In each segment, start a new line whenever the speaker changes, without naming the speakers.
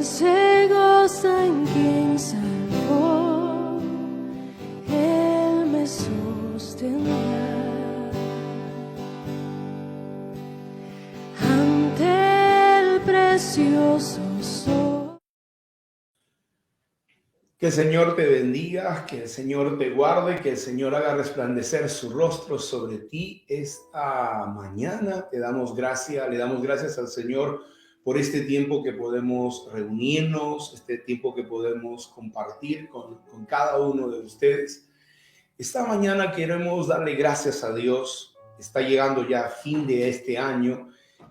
quien se goza en quien salvó, Él me sostendrá. Ante el precioso sol.
Que el Señor te bendiga, que el Señor te guarde, que el Señor haga resplandecer su rostro sobre ti esta mañana. Le damos gracias al Señor por este tiempo que podemos reunirnos, este tiempo que podemos compartir con cada uno de ustedes. Esta mañana queremos darle gracias a Dios. Está llegando ya fin de este año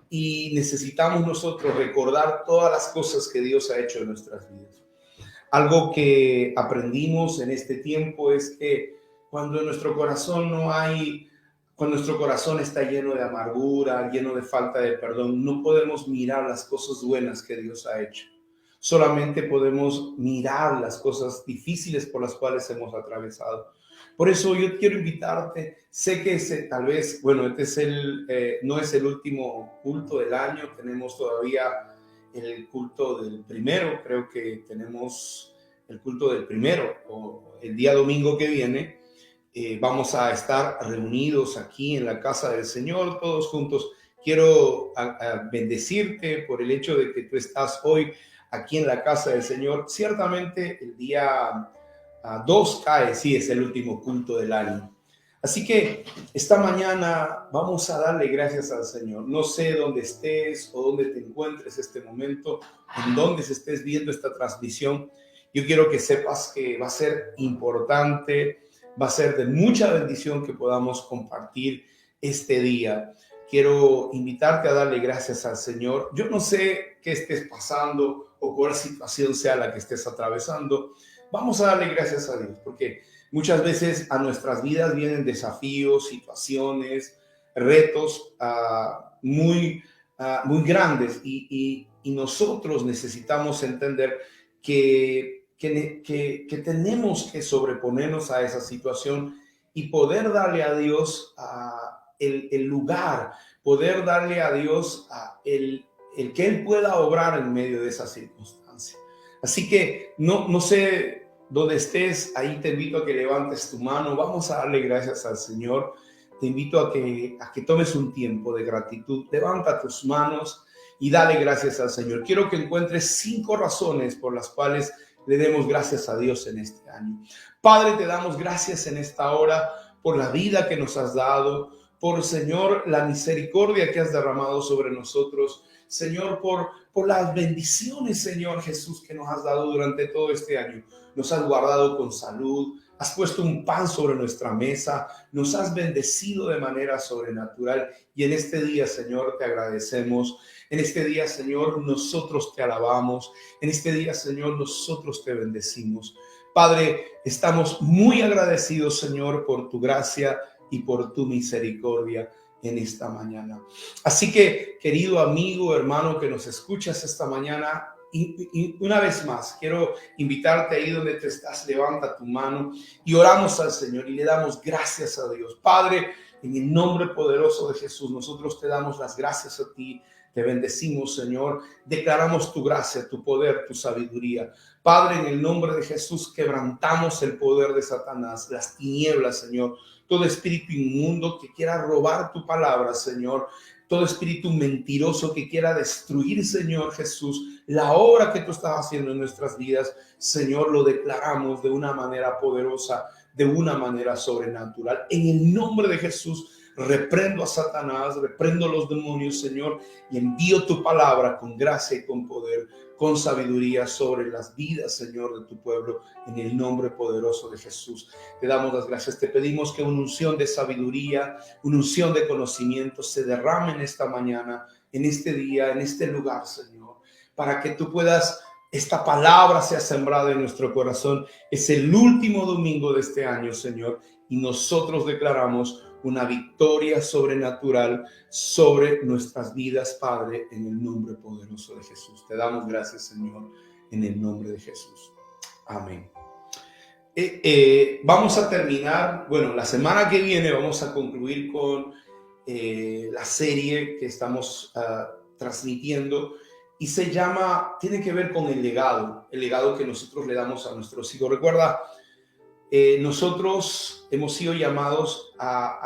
y necesitamos nosotros recordar todas las cosas que Dios ha hecho en nuestras vidas. Algo que aprendimos en este tiempo es que cuando nuestro corazón está lleno de amargura, lleno de falta de perdón, no podemos mirar las cosas buenas que Dios ha hecho. Solamente podemos mirar las cosas difíciles por las cuales hemos atravesado. Por eso yo quiero invitarte, sé que tal vez, no es el último culto del año, tenemos todavía el culto del primero, creo que tenemos el culto del primero, o el día domingo que viene, vamos a estar reunidos aquí en la casa del Señor, todos juntos. Quiero bendecirte por el hecho de que tú estás hoy aquí en la casa del Señor. Ciertamente el día 2 cae, sí, es el último culto del año. Así que esta mañana vamos a darle gracias al Señor. No sé dónde estés o dónde te encuentres este momento, en dónde estés viendo esta transmisión. Yo quiero que sepas que va a ser importante, va a ser de mucha bendición que podamos compartir este día. Quiero invitarte a darle gracias al Señor. Yo no sé qué estés pasando o cuál situación sea la que estés atravesando. Vamos a darle gracias a Dios, porque muchas veces a nuestras vidas vienen desafíos, situaciones, retos muy grandes y nosotros necesitamos entender que tenemos que sobreponernos a esa situación y poder darle a Dios el lugar, poder darle a Dios el que Él pueda obrar en medio de esa circunstancia. Así que no sé donde estés, ahí te invito a que levantes tu mano. Vamos a darle gracias al Señor. Te invito a que tomes un tiempo de gratitud. Levanta tus manos y dale gracias al Señor. Quiero que encuentres 5 razones por las cuales le demos gracias a Dios en este año. Padre, te damos gracias en esta hora por la vida que nos has dado, por, Señor, la misericordia que has derramado sobre nosotros. Señor, por las bendiciones, Señor Jesús, que nos has dado durante todo este año. Nos has guardado con salud, has puesto un pan sobre nuestra mesa, nos has bendecido de manera sobrenatural. Y en este día, Señor, te agradecemos. En este día, Señor, nosotros te alabamos. En este día, Señor, nosotros te bendecimos. Padre, estamos muy agradecidos, Señor, por tu gracia y por tu misericordia en esta mañana. Así que, querido amigo, hermano que nos escuchas esta mañana, y una vez más, quiero invitarte ahí donde te estás, levanta tu mano y oramos al Señor y le damos gracias a Dios. Padre, en el nombre poderoso de Jesús, nosotros te damos las gracias a ti. Te bendecimos, Señor. Declaramos tu gracia, tu poder, tu sabiduría. Padre, en el nombre de Jesús, quebrantamos el poder de Satanás, las tinieblas, Señor. Todo espíritu inmundo que quiera robar tu palabra, Señor. Todo espíritu mentiroso que quiera destruir, Señor Jesús, la obra que tú estás haciendo en nuestras vidas, Señor, lo declaramos de una manera poderosa, de una manera sobrenatural. En el nombre de Jesús, reprendo a Satanás, reprendo a los demonios, Señor, y envío tu palabra con gracia y con poder, con sabiduría sobre las vidas, Señor, de tu pueblo, en el nombre poderoso de Jesús. Te damos las gracias, te pedimos que una unción de sabiduría, una unción de conocimiento se derrame en esta mañana, en este día, en este lugar, Señor, para que tú puedas, esta palabra sea sembrada en nuestro corazón. Es el último domingo de este año, Señor, y nosotros declaramos una victoria sobrenatural sobre nuestras vidas, Padre, en el nombre poderoso de Jesús. Te damos gracias, Señor, en el nombre de Jesús. Amén. Vamos a terminar, la semana que viene vamos a concluir con la serie que estamos transmitiendo y tiene que ver con el legado que nosotros le damos a nuestros hijos. Recuerda, nosotros hemos sido llamados a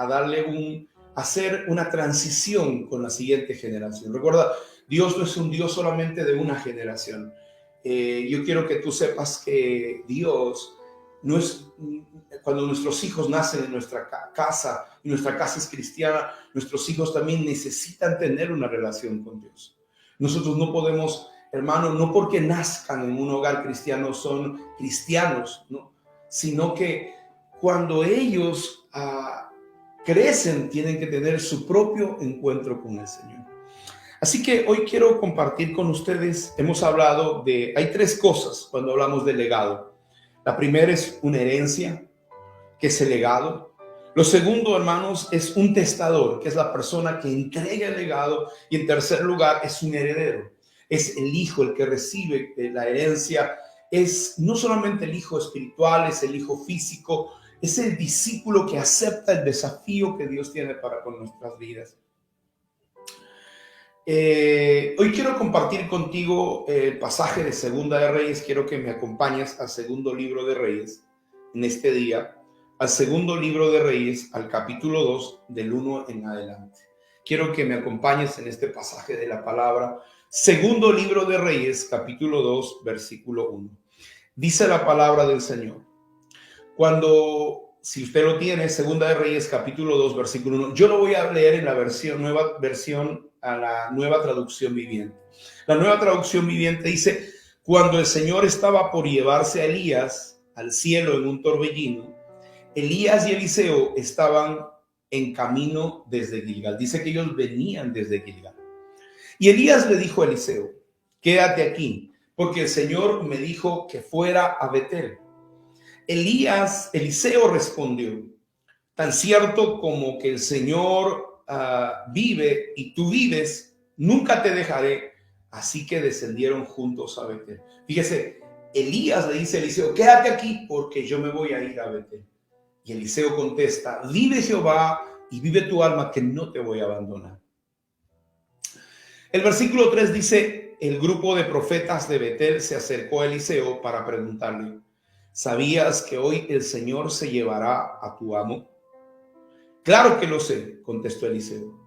hacer una transición con la siguiente generación. Recuerda, Dios no es un Dios solamente de una generación. Yo quiero que tú sepas que Dios no es, cuando nuestros hijos nacen en nuestra casa, y nuestra casa es cristiana, nuestros hijos también necesitan tener una relación con Dios. Nosotros no podemos, hermano, no porque nazcan en un hogar cristiano son cristianos, ¿no? Sino que cuando ellos crecen, tienen que tener su propio encuentro con el Señor. Así que hoy quiero compartir con ustedes, hay tres cosas cuando hablamos de legado. La primera es una herencia, que es el legado. Lo segundo, hermanos, es un testador, que es la persona que entrega el legado. Y en tercer lugar, es un heredero. Es el hijo el que recibe la herencia. Es no solamente el hijo espiritual, es el hijo físico, es el discípulo que acepta el desafío que Dios tiene con nuestras vidas. Hoy quiero compartir contigo el pasaje de Segunda de Reyes. Quiero que me acompañes al segundo libro de Reyes en este día, al segundo libro de Reyes, al capítulo 2, del 1 en adelante. Quiero que me acompañes en este pasaje de la palabra. Segundo libro de Reyes, capítulo 2, versículo 1. Dice la palabra del Señor. Si usted lo tiene, Segunda de Reyes, capítulo 2, versículo 1. Yo lo voy a leer en la a la nueva traducción viviente. La nueva traducción viviente dice: cuando el Señor estaba por llevarse a Elías al cielo en un torbellino, Elías y Eliseo estaban en camino desde Gilgal. Dice que ellos venían desde Gilgal. Y Elías le dijo a Eliseo: quédate aquí, porque el Señor me dijo que fuera a Betel. Eliseo respondió: tan cierto como que el Señor vive y tú vives, nunca te dejaré. Así que descendieron juntos a Betel. Fíjese, Elías le dice a Eliseo: quédate aquí porque yo me voy a ir a Betel. Y Eliseo contesta: vive Jehová y vive tu alma, que no te voy a abandonar. El versículo 3 dice: el grupo de profetas de Betel se acercó a Eliseo para preguntarle: ¿sabías que hoy el Señor se llevará a tu amo? Claro que lo sé, contestó Eliseo,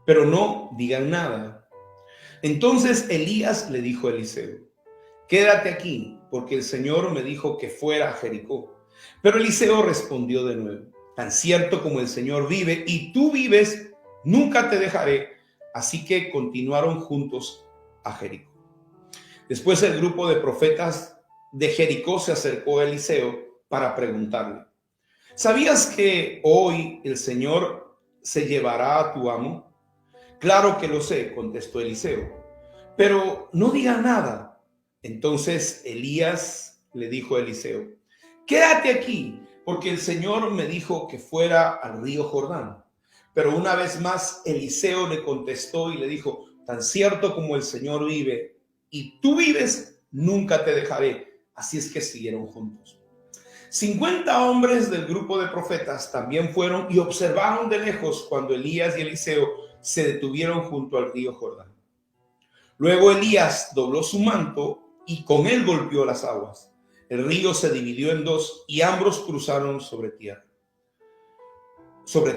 pero no digan nada. Entonces Elías le dijo a Eliseo: quédate aquí, porque el Señor me dijo que fuera a Jericó. Pero Eliseo respondió de nuevo: tan cierto como el Señor vive y tú vives, nunca te dejaré. Así que continuaron juntos a Jericó. Después el grupo de profetas de Jericó se acercó a Eliseo para preguntarle: ¿sabías que hoy el Señor se llevará a tu amo? Claro que lo sé, contestó Eliseo, pero no diga nada. Entonces Elías le dijo a Eliseo: quédate aquí, porque el Señor me dijo que fuera al río Jordán. Pero una vez más Eliseo le contestó y le dijo: tan cierto como el Señor vive y tú vives, nunca te dejaré. Así es que siguieron juntos. 50 hombres del grupo de profetas también fueron y observaron de lejos cuando Elías y Eliseo se detuvieron junto al río Jordán. Luego Elías dobló su manto y con él golpeó las aguas. El río se dividió en dos y ambos cruzaron sobre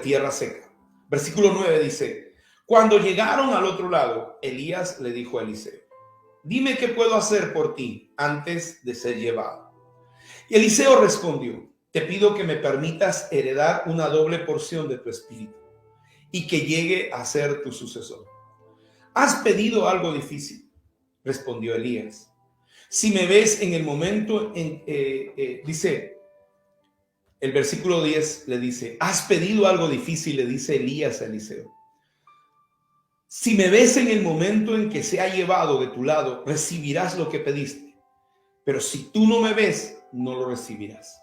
tierra seca. Versículo 9 dice: cuando llegaron al otro lado, Elías le dijo a Eliseo: dime qué puedo hacer por ti antes de ser llevado. Y Eliseo respondió: te pido que me permitas heredar una doble porción de tu espíritu y que llegue a ser tu sucesor. ¿Has pedido algo difícil? Respondió Elías. Si me ves en el momento dice el versículo 10, le dice: ¿has pedido algo difícil? Le dice Elías a Eliseo. Si me ves en el momento en que se ha llevado de tu lado, recibirás lo que pediste. Pero si tú no me ves, no lo recibirás.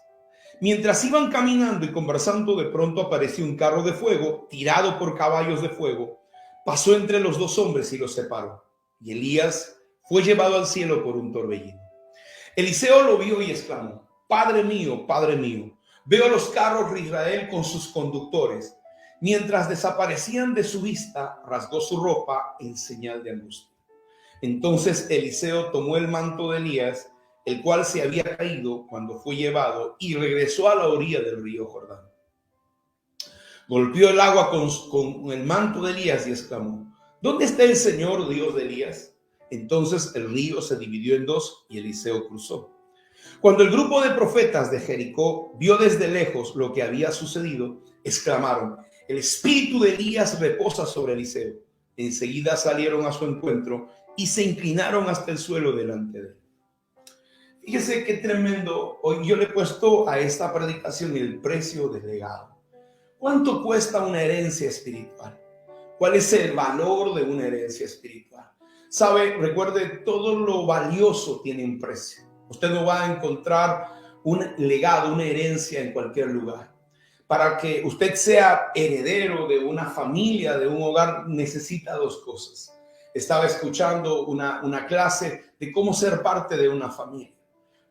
Mientras iban caminando y conversando, de pronto apareció un carro de fuego tirado por caballos de fuego. Pasó entre los dos hombres y los separó. Y Elías fue llevado al cielo por un torbellino. Eliseo lo vio y exclamó: Padre mío, veo los carros de Israel con sus conductores. Mientras desaparecían de su vista, rasgó su ropa en señal de angustia. Entonces Eliseo tomó el manto de Elías, el cual se había caído cuando fue llevado, y regresó a la orilla del río Jordán. Golpeó el agua con el manto de Elías y exclamó: ¿Dónde está el Señor, Dios de Elías? Entonces el río se dividió en dos y Eliseo cruzó. Cuando el grupo de profetas de Jericó vio desde lejos lo que había sucedido, exclamaron: el espíritu de Elías reposa sobre Eliseo. Enseguida salieron a su encuentro y se inclinaron hasta el suelo delante de él. Fíjese qué tremendo. Hoy yo le he puesto a esta predicación el precio del legado. ¿Cuánto cuesta una herencia espiritual? ¿Cuál es el valor de una herencia espiritual? Sabe, recuerde, todo lo valioso tiene un precio. Usted no va a encontrar un legado, una herencia en cualquier lugar. Para que usted sea heredero de una familia, de un hogar, necesita dos cosas. Estaba escuchando una clase de cómo ser parte de una familia.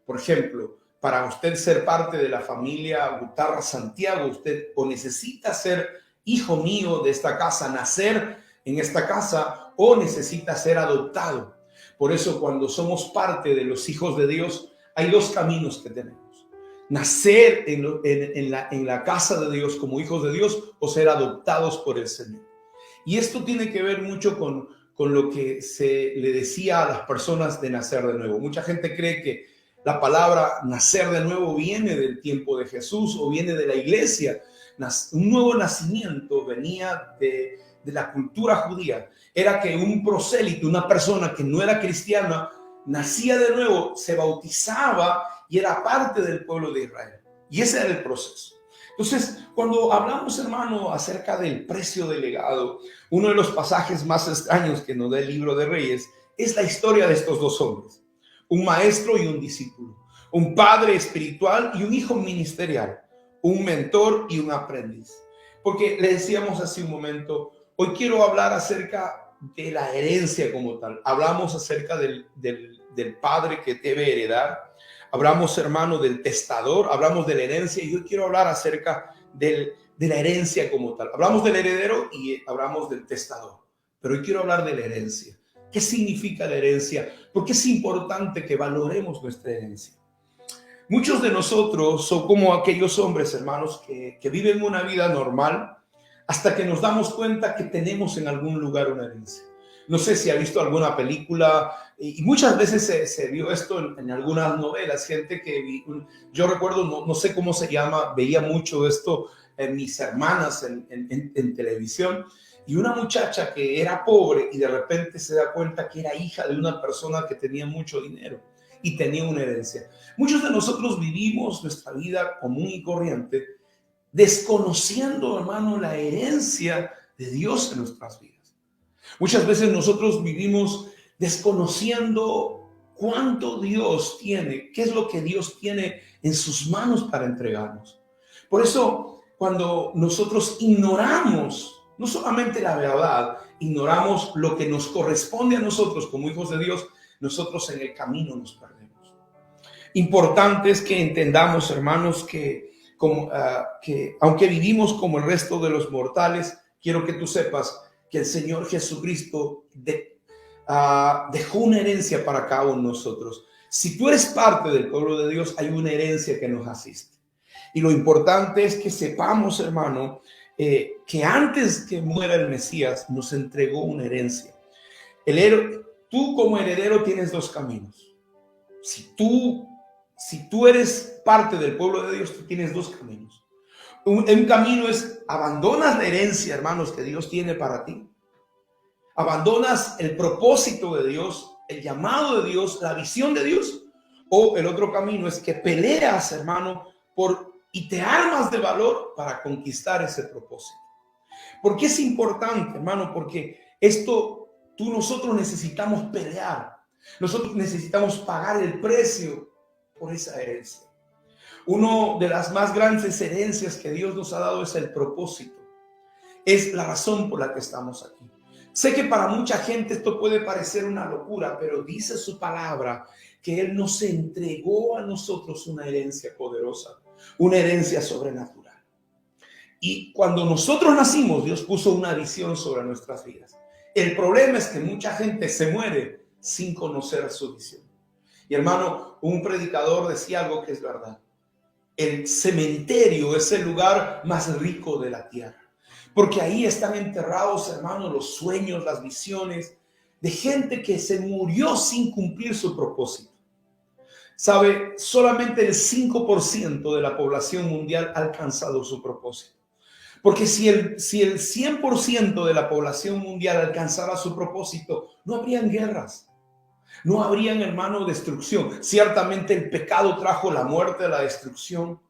Por ejemplo, para usted ser parte de la familia Gutarra Santiago, usted o necesita ser hijo mío de esta casa, nacer en esta casa, o necesita ser adoptado. Por eso, cuando somos parte de los hijos de Dios, hay dos caminos que tenemos: nacer en la casa de Dios como hijos de Dios, o ser adoptados por el Señor. Y esto tiene que ver mucho con lo que se le decía a las personas de nacer de nuevo. Mucha gente cree que la palabra nacer de nuevo viene del tiempo de Jesús o viene de la iglesia. Un nuevo nacimiento venía de la cultura judía. Era que un prosélito, una persona que no era cristiana, nacía de nuevo, se bautizaba y era parte del pueblo de Israel. Y ese era el proceso. Entonces, cuando hablamos, hermano, acerca del precio del legado, uno de los pasajes más extraños que nos da el libro de Reyes es la historia de estos dos hombres: un maestro y un discípulo, un padre espiritual y un hijo ministerial, un mentor y un aprendiz. Porque le decíamos hace un momento, hoy quiero hablar acerca de la herencia como tal. Hablamos acerca del padre que debe heredar. Hablamos, hermano, del testador. Hablamos de la herencia y yo quiero hablar acerca de la herencia como tal. Hablamos del heredero y hablamos del testador. Pero hoy quiero hablar de la herencia. ¿Qué significa la herencia? Porque es importante que valoremos nuestra herencia. Muchos de nosotros son como aquellos hombres, hermanos, que viven una vida normal hasta que nos damos cuenta que tenemos en algún lugar una herencia. No sé si ha visto alguna película, y muchas veces se vio esto en algunas novelas. Gente que yo recuerdo, no sé cómo se llama, veía mucho esto en mis hermanas en televisión. Y una muchacha que era pobre y de repente se da cuenta que era hija de una persona que tenía mucho dinero y tenía una herencia. Muchos de nosotros vivimos nuestra vida común y corriente desconociendo, hermano, la herencia de Dios en nuestras vidas. Muchas veces nosotros vivimos desconociendo cuánto Dios tiene, qué es lo que Dios tiene en sus manos para entregarnos. Por eso, cuando nosotros ignoramos no solamente la verdad, ignoramos lo que nos corresponde a nosotros como hijos de Dios, nosotros en el camino nos perdemos. Importante es que entendamos, hermanos, que aunque vivimos como el resto de los mortales, quiero que tú sepas que el Señor Jesucristo dejó una herencia para cada uno de nosotros. Si tú eres parte del pueblo de Dios, hay una herencia que nos asiste. Y lo importante es que sepamos, hermano, que antes que muera el Mesías nos entregó una herencia. Tú como heredero tienes dos caminos. Si tú eres parte del pueblo de Dios, tú tienes dos caminos. Un camino es: abandonas la herencia, hermanos, que Dios tiene para ti. Abandonas el propósito de Dios, el llamado de Dios, la visión de Dios. O el otro camino es que peleas, hermano, y te armas de valor para conquistar ese propósito. ¿Por qué es importante, hermano? Porque nosotros necesitamos pelear. Nosotros necesitamos pagar el precio por esa herencia. Una de las más grandes herencias que Dios nos ha dado es el propósito. Es la razón por la que estamos aquí. Sé que para mucha gente esto puede parecer una locura, pero dice su palabra que Él nos entregó a nosotros una herencia poderosa, una herencia sobrenatural. Y cuando nosotros nacimos, Dios puso una visión sobre nuestras vidas. El problema es que mucha gente se muere sin conocer su visión. Y hermano, un predicador decía algo que es verdad. El cementerio es el lugar más rico de la tierra, porque ahí están enterrados, hermanos, los sueños, las visiones de gente que se murió sin cumplir su propósito. Sabe, solamente el 5% de la población mundial ha alcanzado su propósito. Porque si el 100% de la población mundial alcanzara su propósito, no habrían guerras, no habrían, hermano, destrucción. Ciertamente el pecado trajo la muerte, la destrucción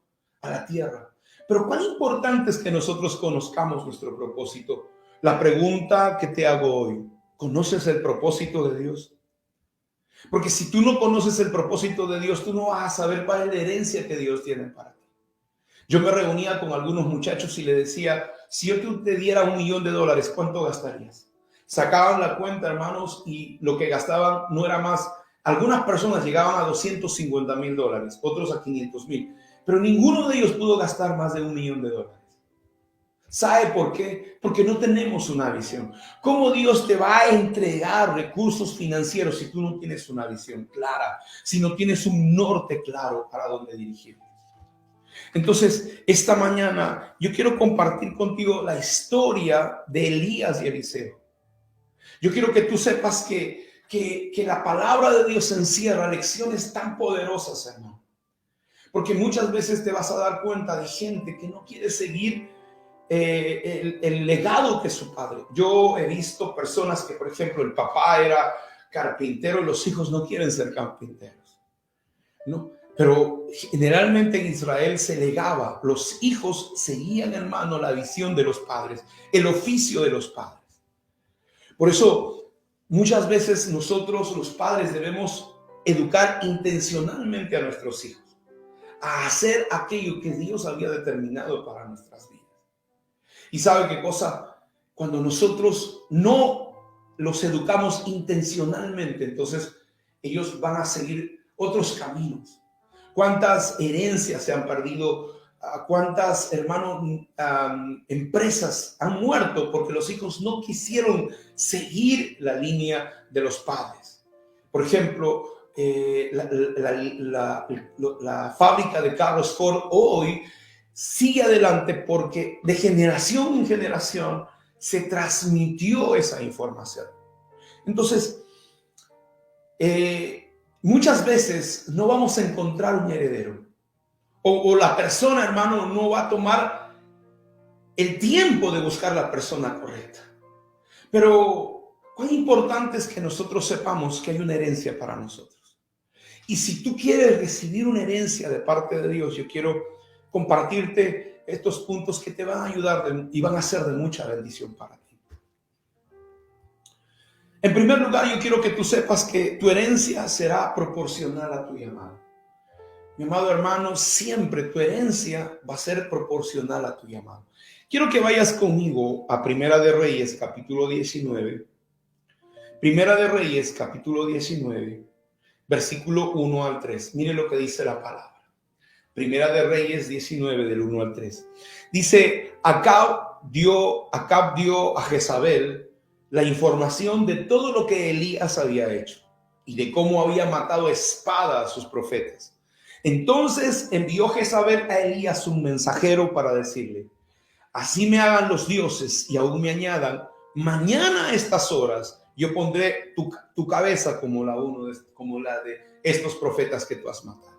a la tierra. Pero cuán importante es que nosotros conozcamos nuestro propósito. La pregunta que te hago hoy, ¿conoces el propósito de Dios? Porque si tú no conoces el propósito de Dios, tú no vas a saber cuál es la herencia que Dios tiene para ti. Yo me reunía con algunos muchachos y le decía, si yo te diera $1 millón, ¿cuánto gastarías? Sacaban la cuenta, hermanos, y lo que gastaban no era más. Algunas personas llegaban a $250,000, otros a 500,000, pero ninguno de ellos pudo gastar más de $1 millón. ¿Sabe por qué? Porque no tenemos una visión. ¿Cómo Dios te va a entregar recursos financieros si tú no tienes una visión clara, si no tienes un norte claro para dónde dirigirte? Entonces, esta mañana yo quiero compartir contigo la historia de Elías y Eliseo. Yo quiero que tú sepas que la palabra de Dios encierra lecciones tan poderosas, hermano. Porque muchas veces te vas a dar cuenta de gente que no quiere seguir el legado que su padre. Yo he visto personas que, por ejemplo, el papá era carpintero, los hijos no quieren ser carpinteros, ¿no? Pero generalmente en Israel se legaba, los hijos seguían, hermano, la visión de los padres, el oficio de los padres. Por eso, muchas veces nosotros, los padres, debemos educar intencionalmente a nuestros hijos a hacer aquello que Dios había determinado para nuestras vidas. ¿Y sabe qué cosa? Cuando nosotros no los educamos intencionalmente, entonces ellos van a seguir otros caminos. ¿Cuántas herencias se han perdido? ¿Cuántas, hermanos, empresas han muerto porque los hijos no quisieron seguir la línea de los padres? Por ejemplo, la fábrica de carros Ford hoy sigue adelante porque de generación en generación se transmitió esa información. Entonces, muchas veces no vamos a encontrar un heredero o la persona, hermano, no va a tomar el tiempo de buscar la persona correcta. Pero cuán importante es que nosotros sepamos que hay una herencia para nosotros. Y si tú quieres recibir una herencia de parte de Dios, yo quiero compartirte estos puntos que te van a ayudar y van a ser de mucha bendición para ti. En primer lugar, yo quiero que tú sepas que tu herencia será proporcional a tu llamado. Mi amado hermano, siempre tu herencia va a ser proporcional a tu llamado. Quiero que vayas conmigo a Primera de Reyes, capítulo 19. Primera de Reyes, capítulo 19, versículo 1 al 3. Mire lo que dice la palabra. Primera de Reyes 19, del 1 al 3. Dice, Acab dio a Jezabel la información de todo lo que Elías había hecho y de cómo había matado a espada a sus profetas. Entonces envió Jezabel a Elías un mensajero para decirle, así me hagan los dioses y aún me añadan, mañana a estas horas yo pondré tu cabeza como la de estos profetas que tú has matado.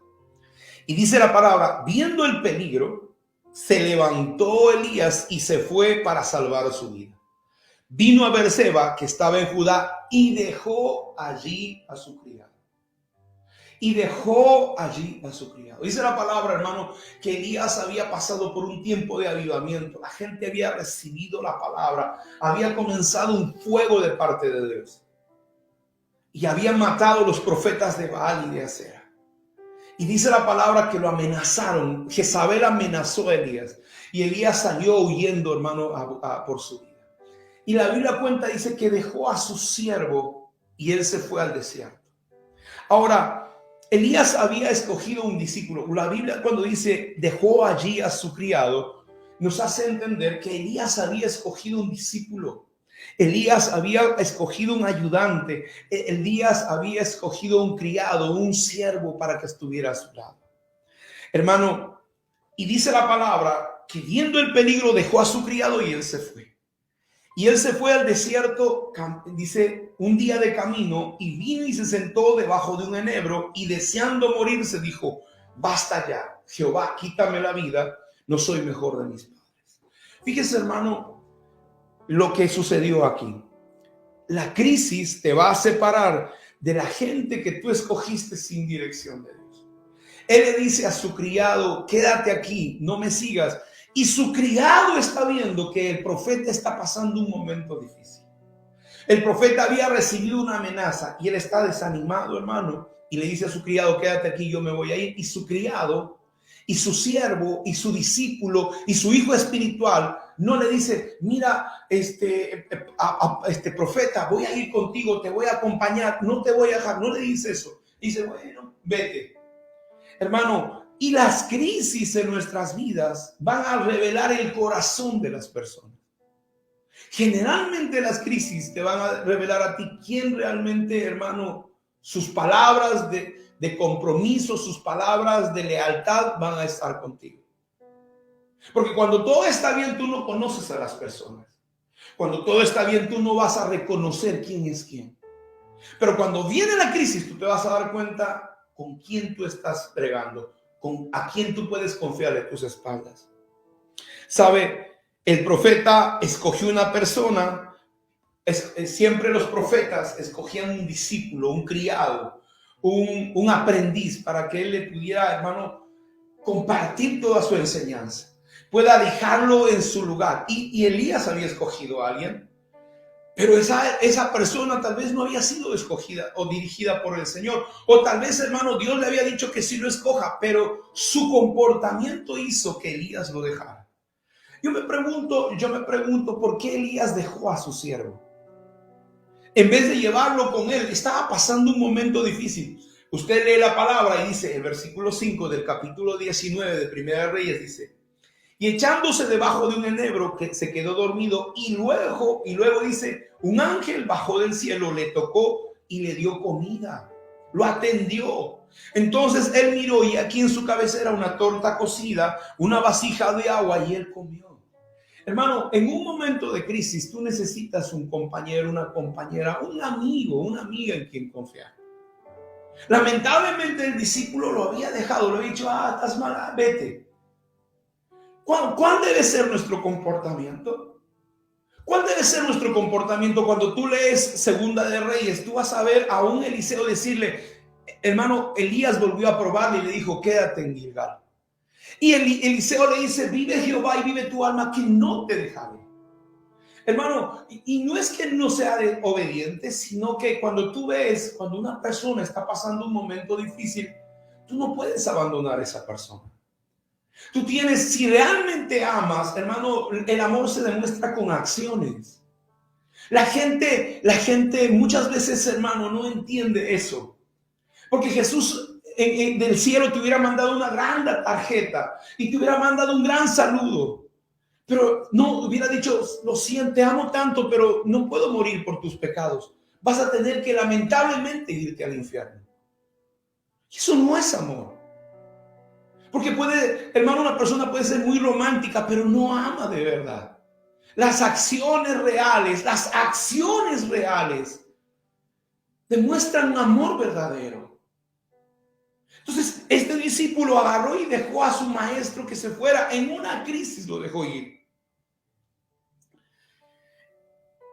Y dice la palabra, viendo el peligro, se levantó Elías y se fue para salvar su vida. Vino a Beerseba, que estaba en Judá, y dejó allí a su criado. Dice la palabra, hermano, que Elías había pasado por un tiempo de avivamiento. La gente había recibido la palabra, había comenzado un fuego de parte de Dios. Y había matado a los profetas de Baal y de Acera. Y dice la palabra que lo amenazaron. Jezabel amenazó a Elías. Y Elías salió huyendo, hermano, por su vida. Y la Biblia cuenta, dice que dejó a su siervo y él se fue al desierto. Ahora, Elías había escogido un discípulo. La Biblia cuando dice dejó allí a su criado, nos hace entender que Elías había escogido un discípulo. Elías había escogido un ayudante. Elías había escogido un criado, un siervo para que estuviera a su lado. Hermano, y dice la palabra que viendo el peligro dejó a su criado y él se fue. Y él se fue al desierto, dice, un día de camino, y vino y se sentó debajo de un enebro, y deseando morirse dijo: basta ya, Jehová, quítame la vida, no soy mejor de mis padres. Fíjese, hermano, lo que sucedió aquí. La crisis te va a separar de la gente que tú escogiste sin dirección de Dios. Él le dice a su criado: quédate aquí, no me sigas. Y su criado está viendo que el profeta está pasando un momento difícil. El profeta había recibido una amenaza y él está desanimado, hermano. Y le dice a su criado: quédate aquí, yo me voy a ir. Y su criado y su siervo y su discípulo y su hijo espiritual no le dice: mira, profeta, voy a ir contigo, te voy a acompañar, no te voy a dejar. No le dice eso. Dice: bueno, vete. Hermano, y las crisis en nuestras vidas van a revelar el corazón de las personas. Generalmente las crisis te van a revelar a ti quién realmente, hermano, sus palabras de compromiso, sus palabras de lealtad van a estar contigo. Porque cuando todo está bien, tú no conoces a las personas. Cuando todo está bien, tú no vas a reconocer quién es quién. Pero cuando viene la crisis, tú te vas a dar cuenta con quién tú estás bregando, a quién tú puedes confiar de tus espaldas. ¿Sabe? El profeta escogió una persona. Siempre los profetas escogían un discípulo, un criado, un aprendiz, para que él le pudiera, hermano, compartir toda su enseñanza, pueda dejarlo en su lugar. Y Elías había escogido a alguien, pero esa persona tal vez no había sido escogida o dirigida por el Señor. O tal vez, hermano, Dios le había dicho que sí lo escoja, pero su comportamiento hizo que Elías lo dejara. Yo me pregunto, ¿por qué Elías dejó a su siervo? En vez de llevarlo con él, estaba pasando un momento difícil. Usted lee la palabra y dice, el versículo 5 del capítulo 19 de Primera de Reyes dice: y echándose debajo de un enebro que se quedó dormido, y luego dice, un ángel bajó del cielo, le tocó y le dio comida, lo atendió. Entonces él miró y aquí en su cabecera una torta cocida, una vasija de agua, y él comió. Hermano, en un momento de crisis tú necesitas un compañero, una compañera, un amigo, una amiga en quien confiar. Lamentablemente el discípulo lo había dejado, le había dicho: estás mal, vete. ¿Cuál debe ser nuestro comportamiento? ¿Cuál debe ser nuestro comportamiento cuando tú lees Segunda de Reyes? Tú vas a ver a un Eliseo decirle: hermano, Elías volvió a probarle y le dijo: quédate en Gilgal. Y Eliseo le dice: vive Jehová y vive tu alma, que no te dejaré. Hermano, y no es que no sea obediente, sino que cuando una persona está pasando un momento difícil, tú no puedes abandonar a esa persona. Tú tienes, si realmente amas, hermano, el amor se demuestra con acciones. La gente muchas veces, hermano, no entiende eso. Porque Jesús del cielo te hubiera mandado una gran tarjeta y te hubiera mandado un gran saludo. Pero no hubiera dicho: lo siento, te amo tanto, pero no puedo morir por tus pecados. Vas a tener que lamentablemente irte al infierno. Y eso no es amor. Porque hermano, una persona puede ser muy romántica, pero no ama de verdad. Las acciones reales demuestran un amor verdadero. Entonces, este discípulo agarró y dejó a su maestro que se fuera. En una crisis lo dejó ir.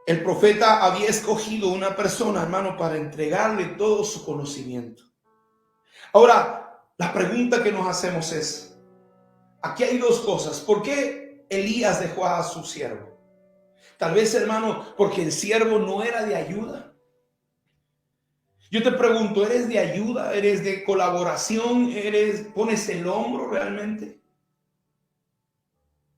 El profeta había escogido una persona, hermano, para entregarle todo su conocimiento. Ahora, la pregunta que nos hacemos es, aquí hay dos cosas. ¿Por qué Elías dejó a su siervo? Tal vez, hermano, porque el siervo no era de ayuda. Yo te pregunto, ¿eres de ayuda? ¿Eres de colaboración? ¿Pones el hombro realmente?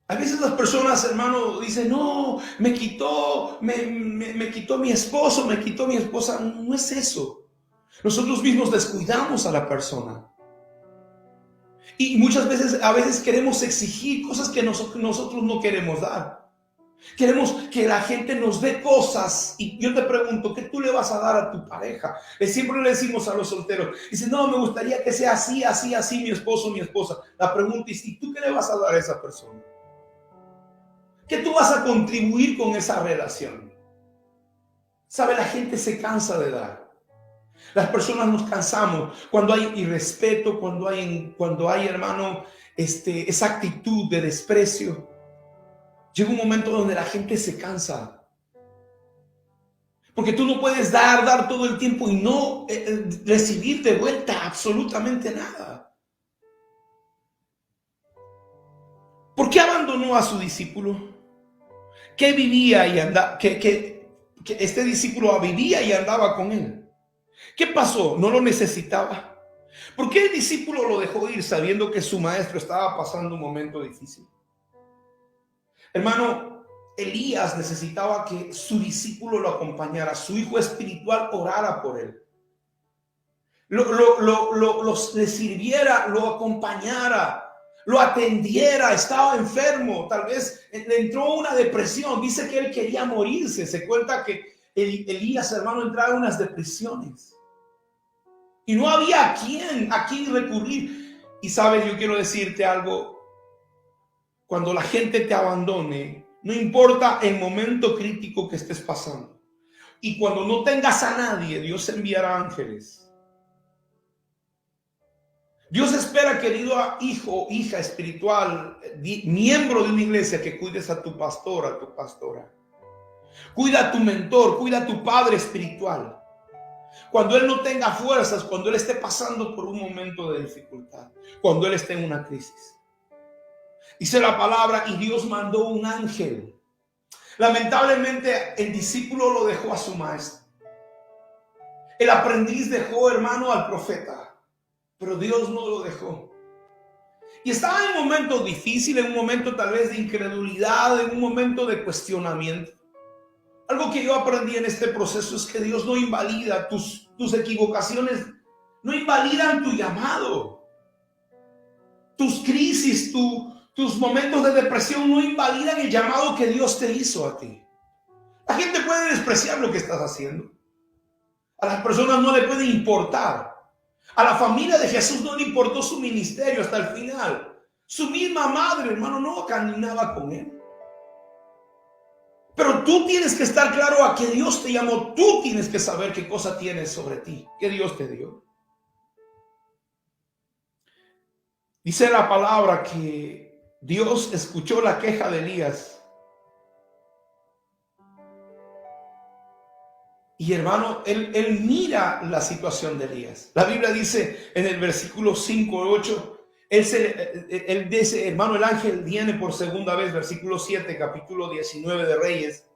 A veces las personas, hermano, dicen: no, me quitó mi esposo, me quitó mi esposa. No es eso. Nosotros mismos descuidamos a la persona. Y a veces queremos exigir cosas que nosotros no queremos dar. Queremos que la gente nos dé cosas. Y yo te pregunto, ¿qué tú le vas a dar a tu pareja? Siempre le decimos a los solteros, dicen, no, me gustaría que sea así, así, así, mi esposo, mi esposa. La pregunta es, ¿y tú qué le vas a dar a esa persona? ¿Qué tú vas a contribuir con esa relación? ¿Sabe? La gente se cansa de dar. Las personas nos cansamos cuando hay irrespeto, cuando hay, hermano, esa actitud de desprecio. Llega un momento donde la gente se cansa. Porque tú no puedes dar todo el tiempo y no recibir de vuelta absolutamente nada. ¿Por qué abandonó a su discípulo? ¿Qué vivía y andaba? Que este discípulo vivía y andaba con él. ¿Qué pasó? ¿No lo necesitaba? ¿Por qué el discípulo lo dejó ir sabiendo que su maestro estaba pasando un momento difícil? Hermano, Elías necesitaba que su discípulo lo acompañara, su hijo espiritual orara por él, le sirviera, lo acompañara, lo atendiera. Estaba enfermo, tal vez le entró una depresión. Dice que él quería morirse. Se cuenta que Elías, hermano, entraba en unas depresiones y no había a quién recurrir. Y sabes, yo quiero decirte algo: cuando la gente te abandone, no importa el momento crítico que estés pasando, y cuando no tengas a nadie, Dios enviará ángeles. Dios espera, querido hijo, hija espiritual, miembro de una iglesia, que cuides a tu pastor, a tu pastora. Cuida a tu mentor, cuida a tu padre espiritual. Cuando él no tenga fuerzas, cuando él esté pasando por un momento de dificultad, cuando él esté en una crisis. Dice la palabra, y Dios mandó un ángel. Lamentablemente el discípulo lo dejó a su maestro. El aprendiz dejó, hermano, al profeta. Pero Dios no lo dejó. Y estaba en un momento difícil, en un momento tal vez de incredulidad, en un momento de cuestionamiento. Algo que yo aprendí en este proceso es que Dios no invalida tus equivocaciones, no invalidan tu llamado. Tus crisis, tus momentos de depresión no invalidan el llamado que Dios te hizo a ti. La gente puede despreciar lo que estás haciendo. A las personas no le puede importar. A la familia de Jesús no le importó su ministerio hasta el final. Su misma madre, hermano, no caminaba con él. Pero tú tienes que estar claro a que Dios te llamó. Tú tienes que saber qué cosa tienes sobre ti, que Dios te dio. Dice la palabra que Dios escuchó la queja de Elías. Y hermano, él mira la situación de Elías. La Biblia dice en el versículo 5 y 8, él dice, hermano, el ángel viene por segunda vez, versículo 7, capítulo 19 de Reyes.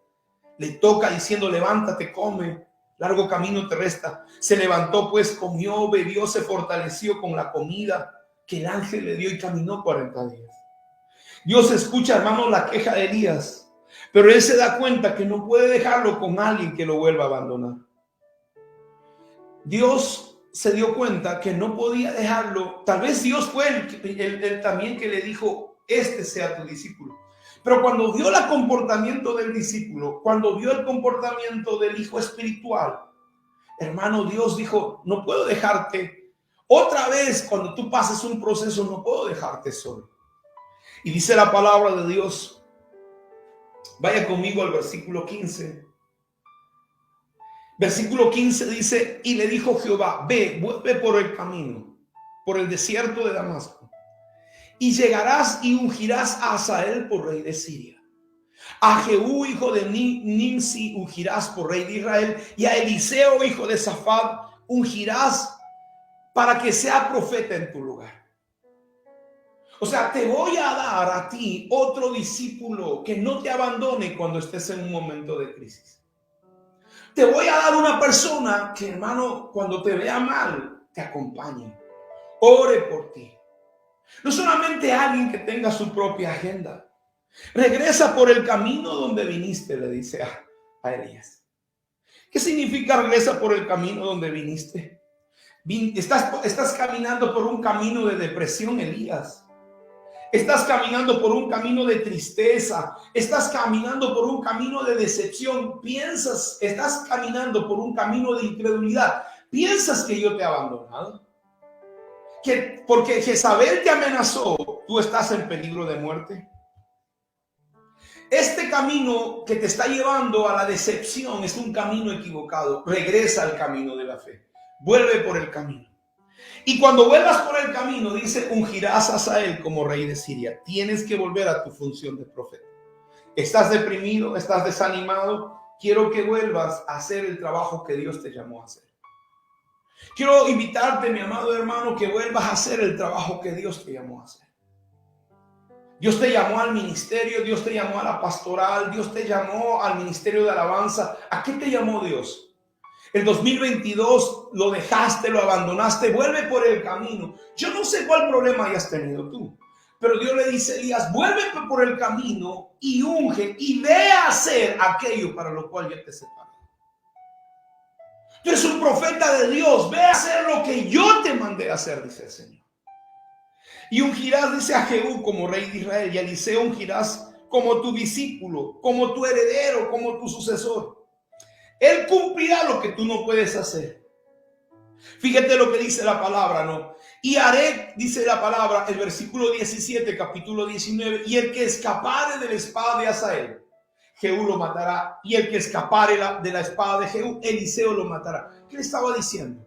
Le toca diciendo, levántate, come, largo camino te resta. Se levantó pues, comió, bebió, se fortaleció con la comida que el ángel le dio y caminó 40 días. Dios escucha, hermano, la queja de Elías. Pero él se da cuenta que no puede dejarlo con alguien que lo vuelva a abandonar. Dios se dio cuenta que no podía dejarlo. Tal vez Dios fue el también que le dijo, sea tu discípulo. Pero cuando vio el comportamiento del discípulo, cuando vio el comportamiento del hijo espiritual, hermano, Dios dijo, no puedo dejarte. Otra vez, cuando tú pases un proceso, no puedo dejarte solo. Y dice la palabra de Dios. Vaya conmigo al versículo 15. Versículo 15 dice, y le dijo Jehová, vuelve por el camino, por el desierto de Damasco, y llegarás y ungirás a Hazael por rey de Siria. A Jehú, hijo de Nimsi, ungirás por rey de Israel, y a Eliseo, hijo de Safat, ungirás para que sea profeta en tu lugar. O sea, te voy a dar a ti otro discípulo que no te abandone cuando estés en un momento de crisis. Te voy a dar una persona que, hermano, cuando te vea mal, te acompañe, ore por ti. No solamente alguien que tenga su propia agenda. Regresa por el camino donde viniste, le dice a Elías. ¿Qué significa regresa por el camino donde viniste? Estás caminando por un camino de depresión, Elías. Estás caminando por un camino de tristeza. Estás caminando por un camino de decepción. Estás caminando por un camino de incredulidad. ¿Piensas que yo te he abandonado? Que porque Jezabel te amenazó, tú estás en peligro de muerte. Este camino que te está llevando a la decepción es un camino equivocado. Regresa al camino de la fe. Vuelve por el camino. Y cuando vuelvas por el camino, dice, ungirás a Hazael como rey de Siria. Tienes que volver a tu función de profeta. Estás deprimido, estás desanimado. Quiero que vuelvas a hacer el trabajo que Dios te llamó a hacer. Quiero invitarte, mi amado hermano, que vuelvas a hacer el trabajo que Dios te llamó a hacer. Dios te llamó al ministerio, Dios te llamó a la pastoral, Dios te llamó al ministerio de alabanza. ¿A qué te llamó Dios? El 2022 lo dejaste, lo abandonaste, vuelve por el camino. Yo no sé cuál problema hayas tenido tú, pero Dios le dice a Elías, vuelve por el camino y unge y ve a hacer aquello para lo cual yo te separé. Tú eres un profeta de Dios, ve a hacer lo que yo te mandé a hacer, dice el Señor. Y ungirás, dice, a Jehú como rey de Israel, y a Eliseo ungirás como tu discípulo, como tu heredero, como tu sucesor. Él cumplirá lo que tú no puedes hacer. Fíjate lo que dice la palabra, ¿no? Y haré, dice la palabra, el versículo 17, capítulo 19, y el que escapare de la espada de Hazael, Jehú lo matará, y el que escapare de la espada de Jehú, Eliseo lo matará. ¿Qué le estaba diciendo?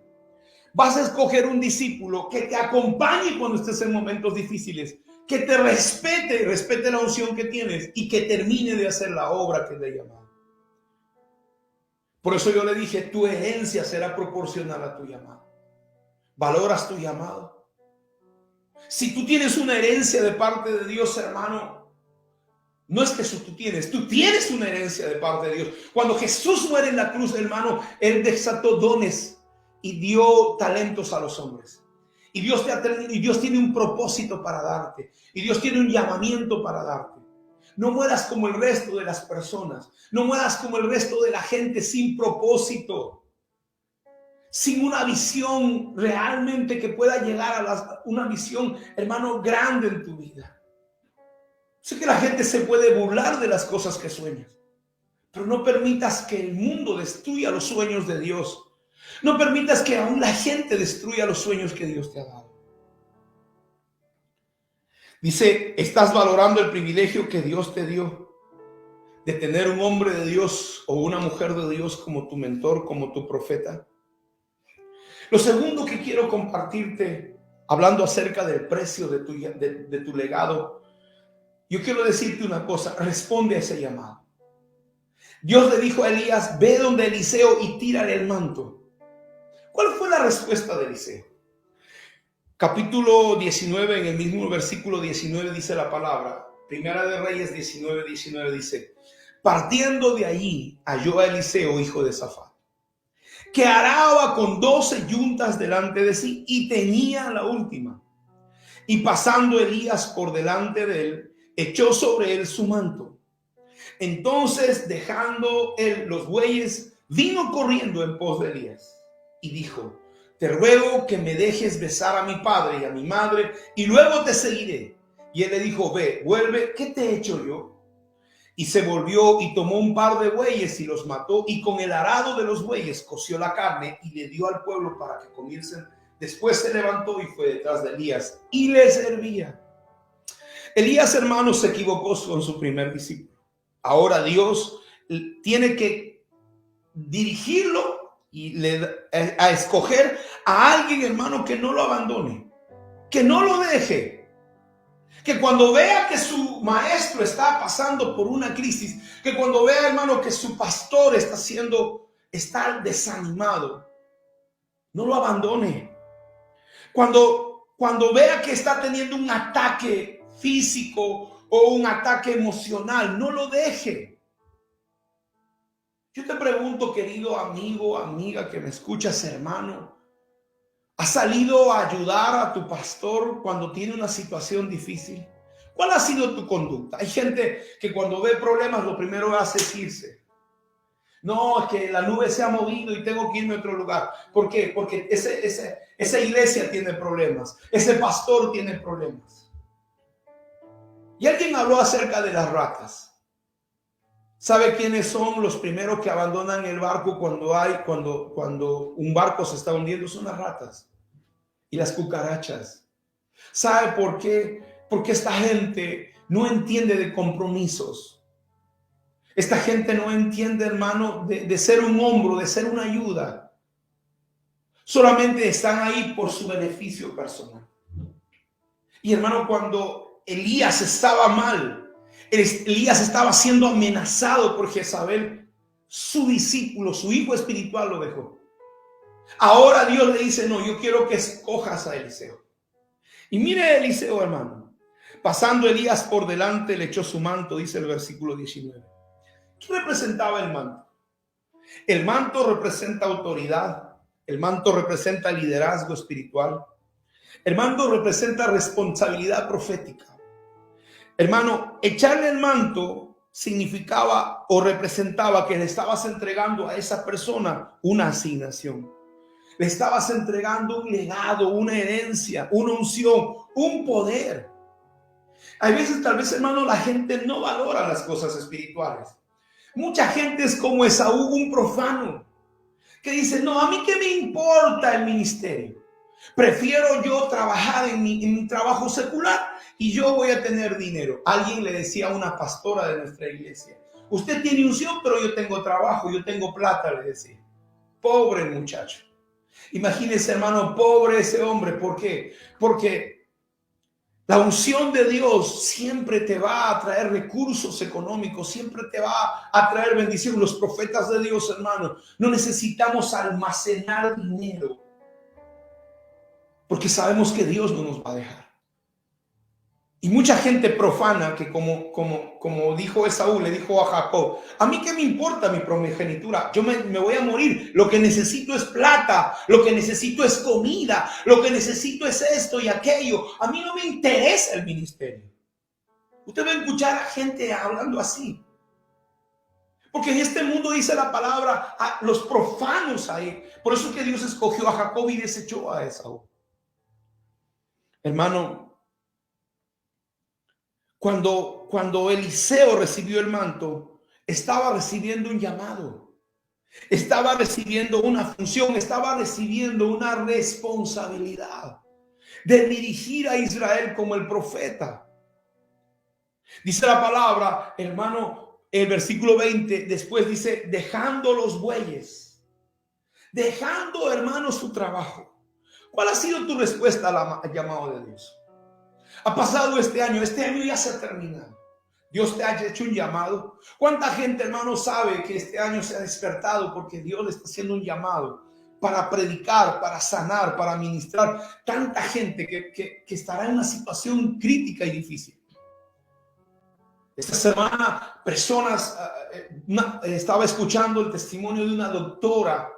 Vas a escoger un discípulo que te acompañe cuando estés en momentos difíciles, que te respete la unción que tienes y que termine de hacer la obra que le he llamado. Por eso yo le dije, tu herencia será proporcional a tu llamado. ¿Valoras tu llamado? Si tú tienes una herencia de parte de Dios, hermano, no es que eso tú tienes una herencia de parte de Dios. Cuando Jesús muere en la cruz, hermano, Él desató dones y dio talentos a los hombres. Y Dios tiene un propósito para darte. Y Dios tiene un llamamiento para darte. No mueras como el resto de las personas. No mueras como el resto de la gente sin propósito. Sin una visión realmente que pueda llegar a una visión, hermano, grande en tu vida. Sé que la gente se puede burlar de las cosas que sueñas. Pero no permitas que el mundo destruya los sueños de Dios. No permitas que aún la gente destruya los sueños que Dios te ha dado. Dice, ¿estás valorando el privilegio que Dios te dio de tener un hombre de Dios o una mujer de Dios como tu mentor, como tu profeta? Lo segundo que quiero compartirte, hablando acerca del precio de tu legado, yo quiero decirte una cosa, responde a ese llamado. Dios le dijo a Elías, ve donde Eliseo y tírale el manto. ¿Cuál fue la respuesta de Eliseo? Capítulo 19, en el mismo versículo 19 dice la palabra, Primera de Reyes 19 dice, partiendo de allí halló a Eliseo, hijo de Safat, que araba con 12 yuntas delante de sí y tenía la última. Y pasando Elías por delante de él, echó sobre él su manto. Entonces, dejando él los bueyes, vino corriendo en pos de Elías y dijo, te ruego que me dejes besar a mi padre y a mi madre y luego te seguiré. Y él le dijo, ve, vuelve, ¿qué te he hecho yo? Y se volvió y tomó un par de bueyes y los mató y con el arado de los bueyes coció la carne y le dio al pueblo para que comiesen. Después se levantó y fue detrás de Elías y le servía. Elías, hermanos, se equivocó con su primer discípulo. Ahora Dios tiene que dirigirlo y a escoger a alguien, hermano, que no lo abandone, que no lo deje, que cuando vea que su maestro está pasando por una crisis, que cuando vea, hermano, que su pastor está desanimado, no lo abandone. Cuando vea que está teniendo un ataque físico o un ataque emocional, no lo deje. Yo te pregunto, querido amigo, amiga que me escuchas, hermano, ¿has salido a ayudar a tu pastor cuando tiene una situación difícil? ¿Cuál ha sido tu conducta? Hay gente que cuando ve problemas lo primero que hace es irse. No, es que la nube se ha movido y tengo que irme a otro lugar. ¿Por qué? Porque esa iglesia tiene problemas. Ese pastor tiene problemas. Y alguien habló acerca de las ratas. ¿Sabe quiénes son los primeros que abandonan el barco cuando un barco se está hundiendo? Son las ratas y las cucarachas. ¿Sabe por qué? Porque esta gente no entiende de compromisos. Esta gente no entiende, hermano, de ser un hombro, de ser una ayuda. Solamente están ahí por su beneficio personal. Y hermano, cuando Elías estaba mal, Elías estaba siendo amenazado por Jezabel, su discípulo, su hijo espiritual lo dejó. Ahora Dios le dice, no, yo quiero que escojas a Eliseo. Y mire a Eliseo, hermano. Pasando Elías por delante, le echó su manto, dice el versículo 19. ¿Qué representaba el manto? El manto representa autoridad. El manto representa liderazgo espiritual. El manto representa responsabilidad profética. Hermano, echarle el manto significaba o representaba que le estabas entregando a esa persona una asignación. Le estabas entregando un legado, una herencia, una unción, un poder. Hay veces, tal vez, hermano, la gente no valora las cosas espirituales. Mucha gente es como Esaú, un profano, que dice, no, a mí qué me importa el ministerio. Prefiero yo trabajar en mi trabajo secular y yo voy a tener dinero. Alguien le decía a una pastora de nuestra iglesia, usted tiene unción, pero yo tengo trabajo, yo tengo plata, le decía. Pobre muchacho. Imagínese, hermano, pobre ese hombre. ¿Por qué? Porque la unción de Dios siempre te va a traer recursos económicos, siempre te va a traer bendición. Los profetas de Dios, hermano, no necesitamos almacenar dinero, porque sabemos que Dios no nos va a dejar. Y mucha gente profana que como dijo Esaú, le dijo a Jacob, a mí qué me importa mi primogenitura, yo me voy a morir, lo que necesito es plata, lo que necesito es comida, lo que necesito es esto y aquello, a mí no me interesa el ministerio. Usted va a escuchar a gente hablando así, porque en este mundo dice la palabra, a los profanos ahí. Por eso que Dios escogió a Jacob y desechó a Esaú. Hermano, cuando Eliseo recibió el manto, estaba recibiendo un llamado, estaba recibiendo una función, estaba recibiendo una responsabilidad de dirigir a Israel como el profeta. Dice la palabra, hermano, el versículo 20, después dice, dejando los bueyes, dejando, hermano, su trabajo. ¿Cuál ha sido tu respuesta al llamado de Dios? Ha pasado este año ya se ha terminado. Dios te ha hecho un llamado. ¿Cuánta gente, hermano, sabe que este año se ha despertado porque Dios le está haciendo un llamado para predicar, para sanar, para ministrar? Tanta gente que estará en una situación crítica y difícil. Esta semana, estaba escuchando el testimonio de una doctora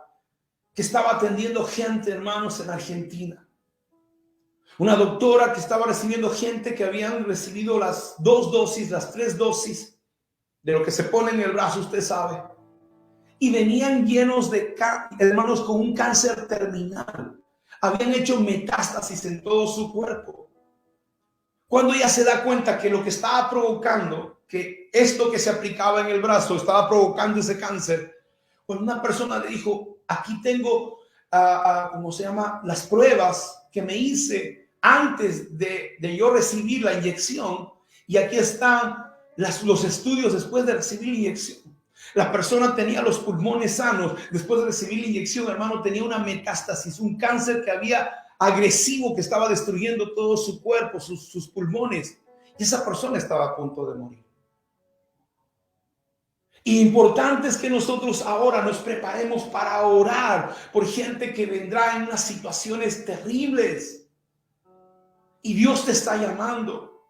que estaba atendiendo gente, hermanos, en Argentina. Una doctora que estaba recibiendo gente que habían recibido las 2 dosis, las 3 dosis de lo que se pone en el brazo, usted sabe. Y venían llenos de hermanos con un cáncer terminal. Habían hecho metástasis en todo su cuerpo. Cuando ella se da cuenta que lo que estaba provocando, que esto que se aplicaba en el brazo estaba provocando ese cáncer, cuando una persona le dijo, aquí tengo, las pruebas que me hice antes de yo recibir la inyección, y aquí están los estudios después de recibir la inyección. La persona tenía los pulmones sanos. Después de recibir la inyección, hermano, tenía una metástasis, un cáncer que había agresivo, que estaba destruyendo todo su cuerpo, sus pulmones. Y esa persona estaba a punto de morir. Y importante es que nosotros ahora nos preparemos para orar por gente que vendrá en unas situaciones terribles. Y Dios te está llamando.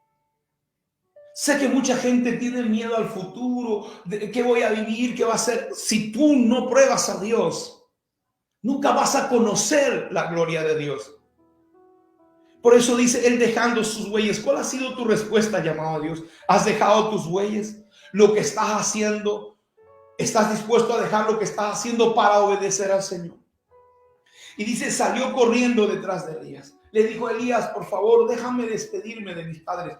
Sé que mucha gente tiene miedo al futuro, de qué voy a vivir, qué va a ser. Si tú no pruebas a Dios, nunca vas a conocer la gloria de Dios. Por eso dice, Él dejando sus bueyes. ¿Cuál ha sido tu respuesta, llamado a Dios? ¿Has dejado tus bueyes? Lo que estás haciendo, ¿estás dispuesto a dejar lo que estás haciendo para obedecer al Señor? Y dice, salió corriendo detrás de Elías. Le dijo a Elías, por favor, déjame despedirme de mis padres.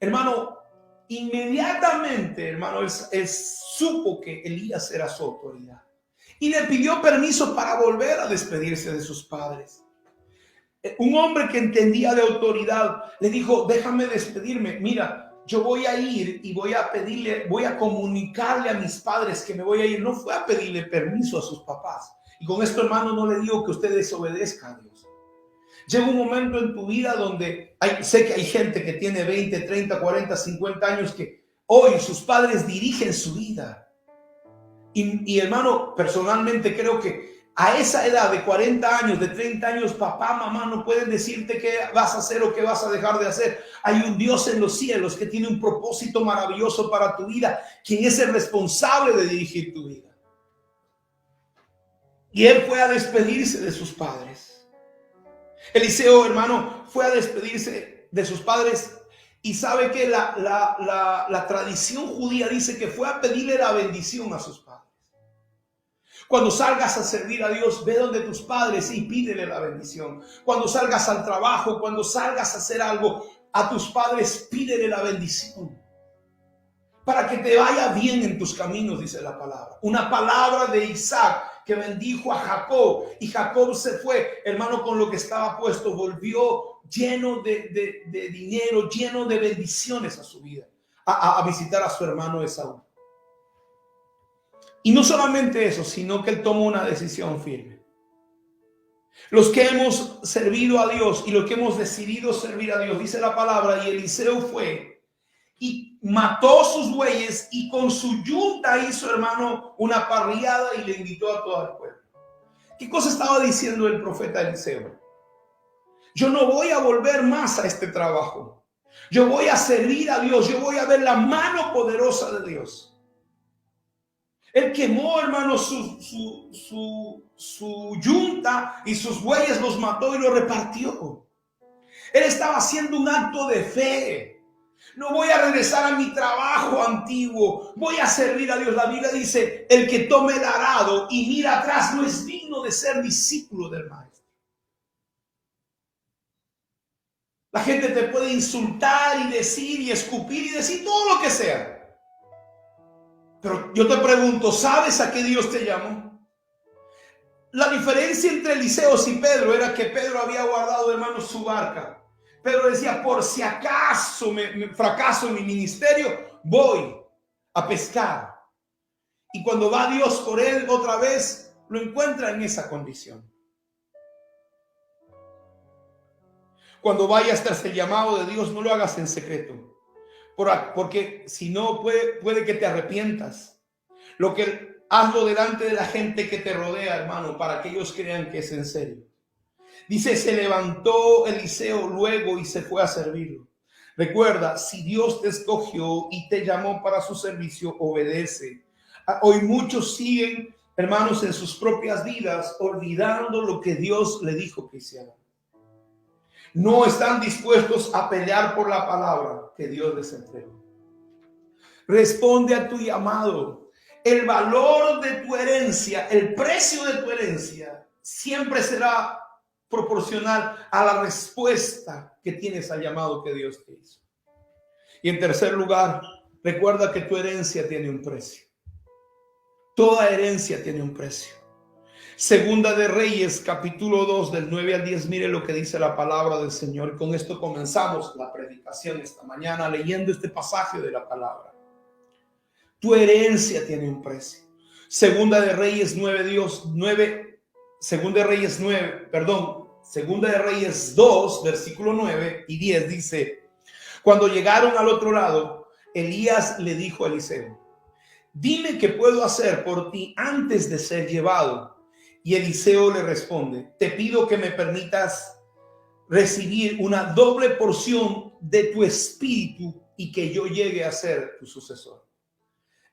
hermano, inmediatamente, hermano, él supo que Elías era su autoridad y le pidió permiso para volver a despedirse de sus padres. Un hombre que entendía de autoridad le dijo: déjame despedirme, mira, yo voy a ir y voy a comunicarle a mis padres que me voy a ir. No fue a pedirle permiso a sus papás. Y con esto, hermano, no le digo que usted desobedezca a Dios. Llega un momento en tu vida donde sé que hay gente que tiene 20, 30, 40, 50 años que hoy sus padres dirigen su vida. Y hermano, personalmente creo que a esa edad de 40 años, de 30 años, papá, mamá no pueden decirte qué vas a hacer o qué vas a dejar de hacer. Hay un Dios en los cielos que tiene un propósito maravilloso para tu vida, quien es el responsable de dirigir tu vida. Y él fue a despedirse de sus padres. Eliseo, hermano, fue a despedirse de sus padres y sabe que la tradición judía dice que fue a pedirle la bendición a sus padres. Cuando salgas a servir a Dios, ve donde tus padres y pídele la bendición. Cuando salgas al trabajo, cuando salgas a hacer algo, a tus padres pídele la bendición. Para que te vaya bien en tus caminos, dice la palabra. Una palabra de Isaac que bendijo a Jacob. Y Jacob se fue, hermano, con lo que estaba puesto. Volvió lleno de dinero, lleno de bendiciones a su vida. A visitar a su hermano Esaú. Y no solamente eso, sino que él tomó una decisión firme. Los que hemos servido a Dios y los que hemos decidido servir a Dios, dice la palabra, y Eliseo fue y mató sus bueyes y con su yunta hizo, hermano, una parrillada y le invitó a todo el pueblo. ¿Qué cosa estaba diciendo el profeta Eliseo? Yo no voy a volver más a este trabajo. Yo voy a servir a Dios. Yo voy a ver la mano poderosa de Dios. Él quemó, hermano, su yunta y sus bueyes los mató y los repartió. Él estaba haciendo un acto de fe. No voy a regresar a mi trabajo antiguo. Voy a servir a Dios. La Biblia dice: el que tome el arado y mira atrás no es digno de ser discípulo del maestro. La gente te puede insultar y decir y escupir y decir todo lo que sea. Pero yo te pregunto, ¿sabes a qué Dios te llamó? La diferencia entre Eliseo y Pedro era que Pedro había guardado, hermano, su barca. Pedro decía: por si acaso me fracaso en mi ministerio, voy a pescar. Y cuando va Dios por él otra vez, lo encuentra en esa condición. Cuando vayas tras el llamado de Dios, no lo hagas en secreto. Porque si no, puede que te arrepientas. Hazlo delante de la gente que te rodea, hermano, para que ellos crean que es en serio. Dice: se levantó Eliseo luego y se fue a servirlo. Recuerda, si Dios te escogió y te llamó para su servicio, obedece. Hoy muchos siguen, hermanos, en sus propias vidas, olvidando lo que Dios le dijo que hicieran. No están dispuestos a pelear por la palabra que Dios les entregó. Responde a tu llamado. El valor de tu herencia, el precio de tu herencia, siempre será proporcional a la respuesta que tienes al llamado que Dios te hizo. Y en tercer lugar, recuerda que tu herencia tiene un precio. Toda herencia tiene un precio. Segunda de Reyes, capítulo 2, del 9 al 10. Mire lo que dice la palabra del Señor. Y con esto comenzamos la predicación esta mañana, leyendo este pasaje de la palabra. Tu herencia tiene un precio. Segunda de Reyes 2, versículo 9 y 10 dice: cuando llegaron al otro lado, Elías le dijo a Eliseo: dime qué puedo hacer por ti antes de ser llevado. Y Eliseo le responde: te pido que me permitas recibir una doble porción de tu espíritu y que yo llegue a ser tu sucesor.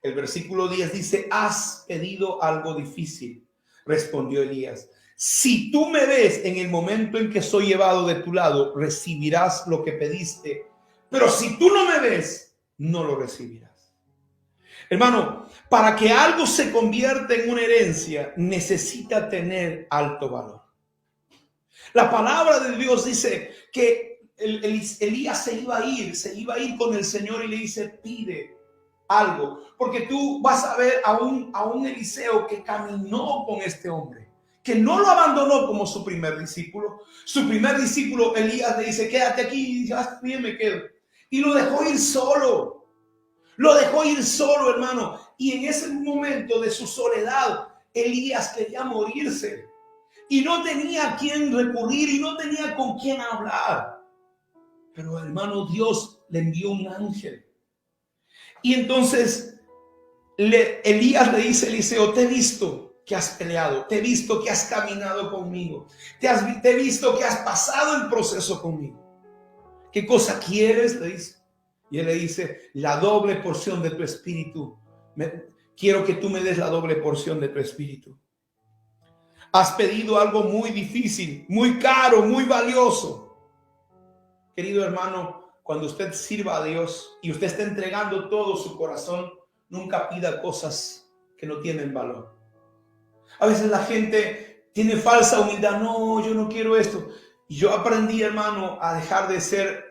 El versículo 10 dice: has pedido algo difícil, respondió Elías. Si tú me ves en el momento en que soy llevado de tu lado, recibirás lo que pediste. Pero si tú no me ves, no lo recibirás. Hermano, para que algo se convierta en una herencia, necesita tener alto valor. La palabra de Dios dice que Elías se iba a ir con el Señor y le dice, pide algo, porque tú vas a ver a un Eliseo que caminó con este hombre, que no lo abandonó como su primer discípulo. Su primer discípulo, Elías, le dice, quédate aquí, y dice, bien, me quedo. Y lo dejó ir solo. Lo dejó ir solo, hermano. Y en ese momento de su soledad, Elías quería morirse. Y no tenía a quién recurrir y no tenía con quién hablar. Pero, hermano, Dios le envió un ángel. Y entonces Elías le dice a Eliseo, te he visto que has peleado, te he visto que has caminado conmigo, te he visto que has pasado el proceso conmigo. ¿Qué cosa quieres? Le dice. Y él le dice, la doble porción de tu espíritu. Quiero que tú me des la doble porción de tu espíritu. Has pedido algo muy difícil, muy caro, muy valioso. Querido hermano, cuando usted sirva a Dios y usted está entregando todo su corazón, nunca pida cosas que no tienen valor. A veces la gente tiene falsa humildad. No, yo no quiero esto. Y yo aprendí, hermano, a dejar de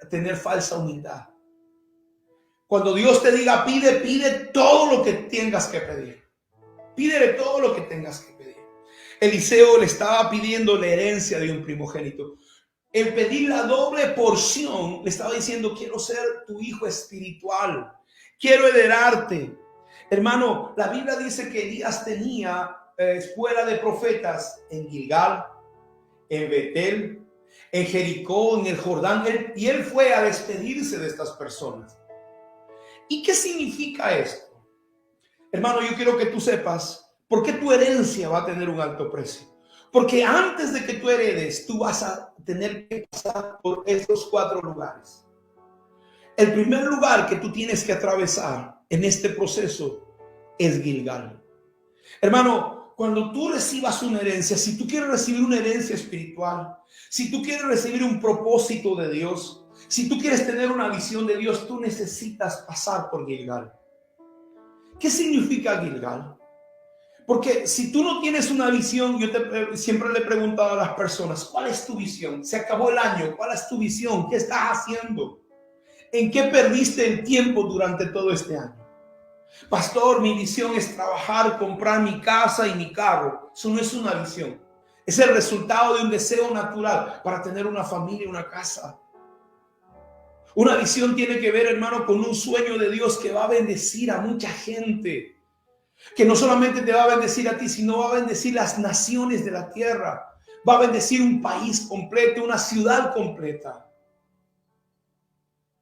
tener falsa humildad. Cuando Dios te diga, pide todo lo que tengas que pedir. Pídele todo lo que tengas que pedir. Eliseo le estaba pidiendo la herencia de un primogénito. El pedir la doble porción le estaba diciendo, quiero ser tu hijo espiritual. Quiero heredarte. Hermano, la Biblia dice que Elías tenía escuela de profetas en Gilgal, en Betel, en Jericó, en el Jordán. Y él fue a despedirse de estas personas. ¿Y qué significa esto? Hermano, yo quiero que tú sepas por qué tu herencia va a tener un alto precio. Porque antes de que tú heredes, tú vas a tener que pasar por estos 4 lugares. El primer lugar que tú tienes que atravesar en este proceso es Gilgal. Hermano, cuando tú recibas una herencia, si tú quieres recibir una herencia espiritual, si tú quieres recibir un propósito de Dios, si tú quieres tener una visión de Dios, tú necesitas pasar por Gilgal. ¿Qué significa Gilgal? Porque si tú no tienes una visión, yo siempre le he preguntado a las personas, ¿cuál es tu visión? Se acabó el año, ¿cuál es tu visión? ¿Qué estás haciendo? ¿En qué perdiste el tiempo durante todo este año? Pastor, mi visión es trabajar, comprar mi casa y mi carro. Eso no es una visión. Es el resultado de un deseo natural para tener una familia y una casa. Una visión tiene que ver, hermano, con un sueño de Dios que va a bendecir a mucha gente. Que no solamente te va a bendecir a ti, sino va a bendecir las naciones de la tierra. Va a bendecir un país completo, una ciudad completa.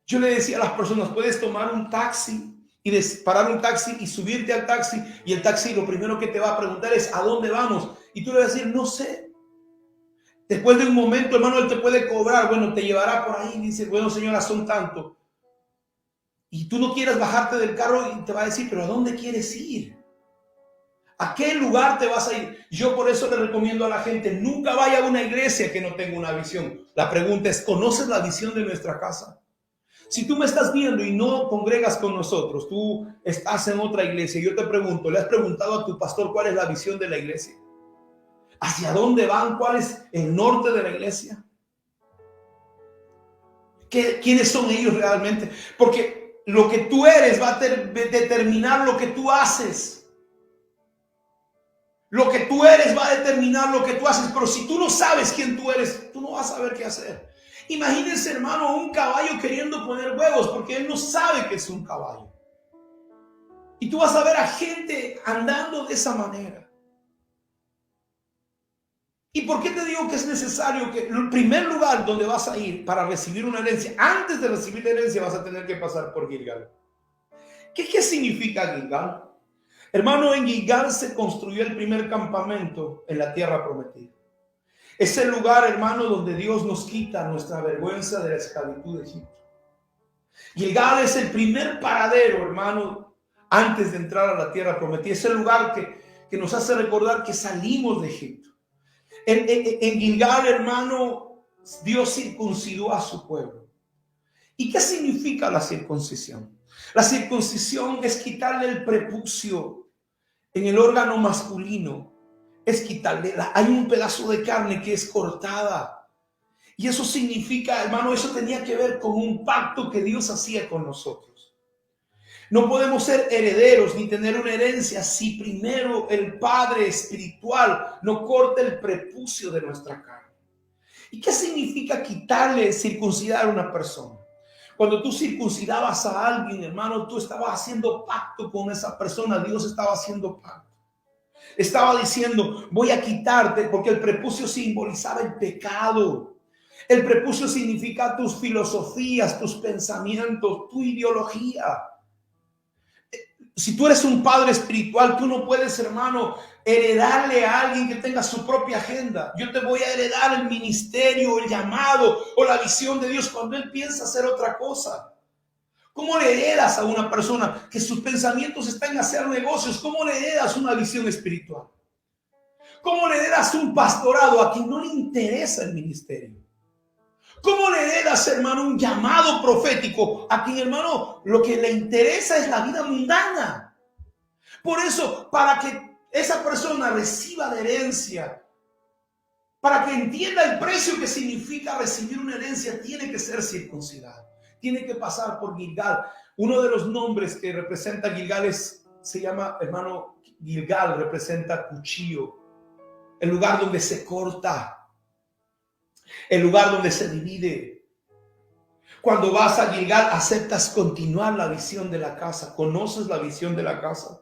Yo le decía a las personas, puedes tomar un taxi y parar un taxi y subirte al taxi, y el taxi lo primero que te va a preguntar es ¿a dónde vamos? Y tú le vas a decir, no sé. Después de un momento, hermano, él te puede cobrar, bueno, te llevará por ahí y dice, bueno, señora, son tanto. Y tú no quieres bajarte del carro y te va a decir, pero ¿a dónde quieres ir? ¿A qué lugar te vas a ir? Yo por eso le recomiendo a la gente, nunca vaya a una iglesia que no tenga una visión. La pregunta es, ¿conoces la visión de nuestra casa? Si tú me estás viendo y no congregas con nosotros, tú estás en otra iglesia, yo te pregunto, ¿le has preguntado a tu pastor cuál es la visión de la iglesia? ¿Hacia dónde van? ¿Cuál es el norte de la iglesia? ¿Quiénes son ellos realmente? Porque lo que tú eres va a determinar lo que tú haces. Lo que tú eres va a determinar lo que tú haces. Pero si tú no sabes quién tú eres, tú no vas a saber qué hacer. Imagínense, hermano, un caballo queriendo poner huevos porque él no sabe que es un caballo. Y tú vas a ver a gente andando de esa manera. ¿Y por qué te digo que es necesario que el primer lugar donde vas a ir para recibir una herencia, antes de recibir la herencia vas a tener que pasar por Gilgal? ¿Qué significa Gilgal? Hermano, en Gilgal se construyó el primer campamento en la tierra prometida. Es el lugar, hermano, donde Dios nos quita nuestra vergüenza de la esclavitud de Egipto. Gilgal es el primer paradero, hermano, antes de entrar a la tierra prometida. Es el lugar que nos hace recordar que salimos de Egipto. En Gilgal, hermano, Dios circuncidó a su pueblo. ¿Y qué significa la circuncisión? La circuncisión es quitarle el prepucio en el órgano masculino. Es quitarle, hay un pedazo de carne que es cortada. Y eso significa, hermano, eso tenía que ver con un pacto que Dios hacía con nosotros. No podemos ser herederos ni tener una herencia si primero el Padre espiritual no corta el prepucio de nuestra carne. ¿Y qué significa quitarle, circuncidar a una persona? Cuando tú circuncidabas a alguien, hermano, tú estabas haciendo pacto con esa persona. Dios estaba haciendo pacto. Estaba diciendo, voy a quitarte, porque el prepucio simbolizaba el pecado. El prepucio significa tus filosofías, tus pensamientos, tu ideología. Si tú eres un padre espiritual, tú no puedes, hermano, heredarle a alguien que tenga su propia agenda. Yo te voy a heredar el ministerio, el llamado o la visión de Dios cuando Él piensa hacer otra cosa. ¿Cómo le heredas a una persona que sus pensamientos están en hacer negocios? ¿Cómo le heredas una visión espiritual? ¿Cómo le heredas un pastorado a quien no le interesa el ministerio? ¿Cómo le heredas, hermano, un llamado profético a quien, hermano, lo que le interesa es la vida mundana? Por eso, para que esa persona reciba la herencia, para que entienda el precio que significa recibir una herencia, tiene que ser circuncidado. Tiene que pasar por Gilgal. Uno de los nombres que representa Gilgal se llama, hermano, Gilgal representa cuchillo. El lugar donde se corta. El lugar donde se divide. Cuando vas a Gilgal, aceptas continuar la visión de la casa. Conoces la visión de la casa.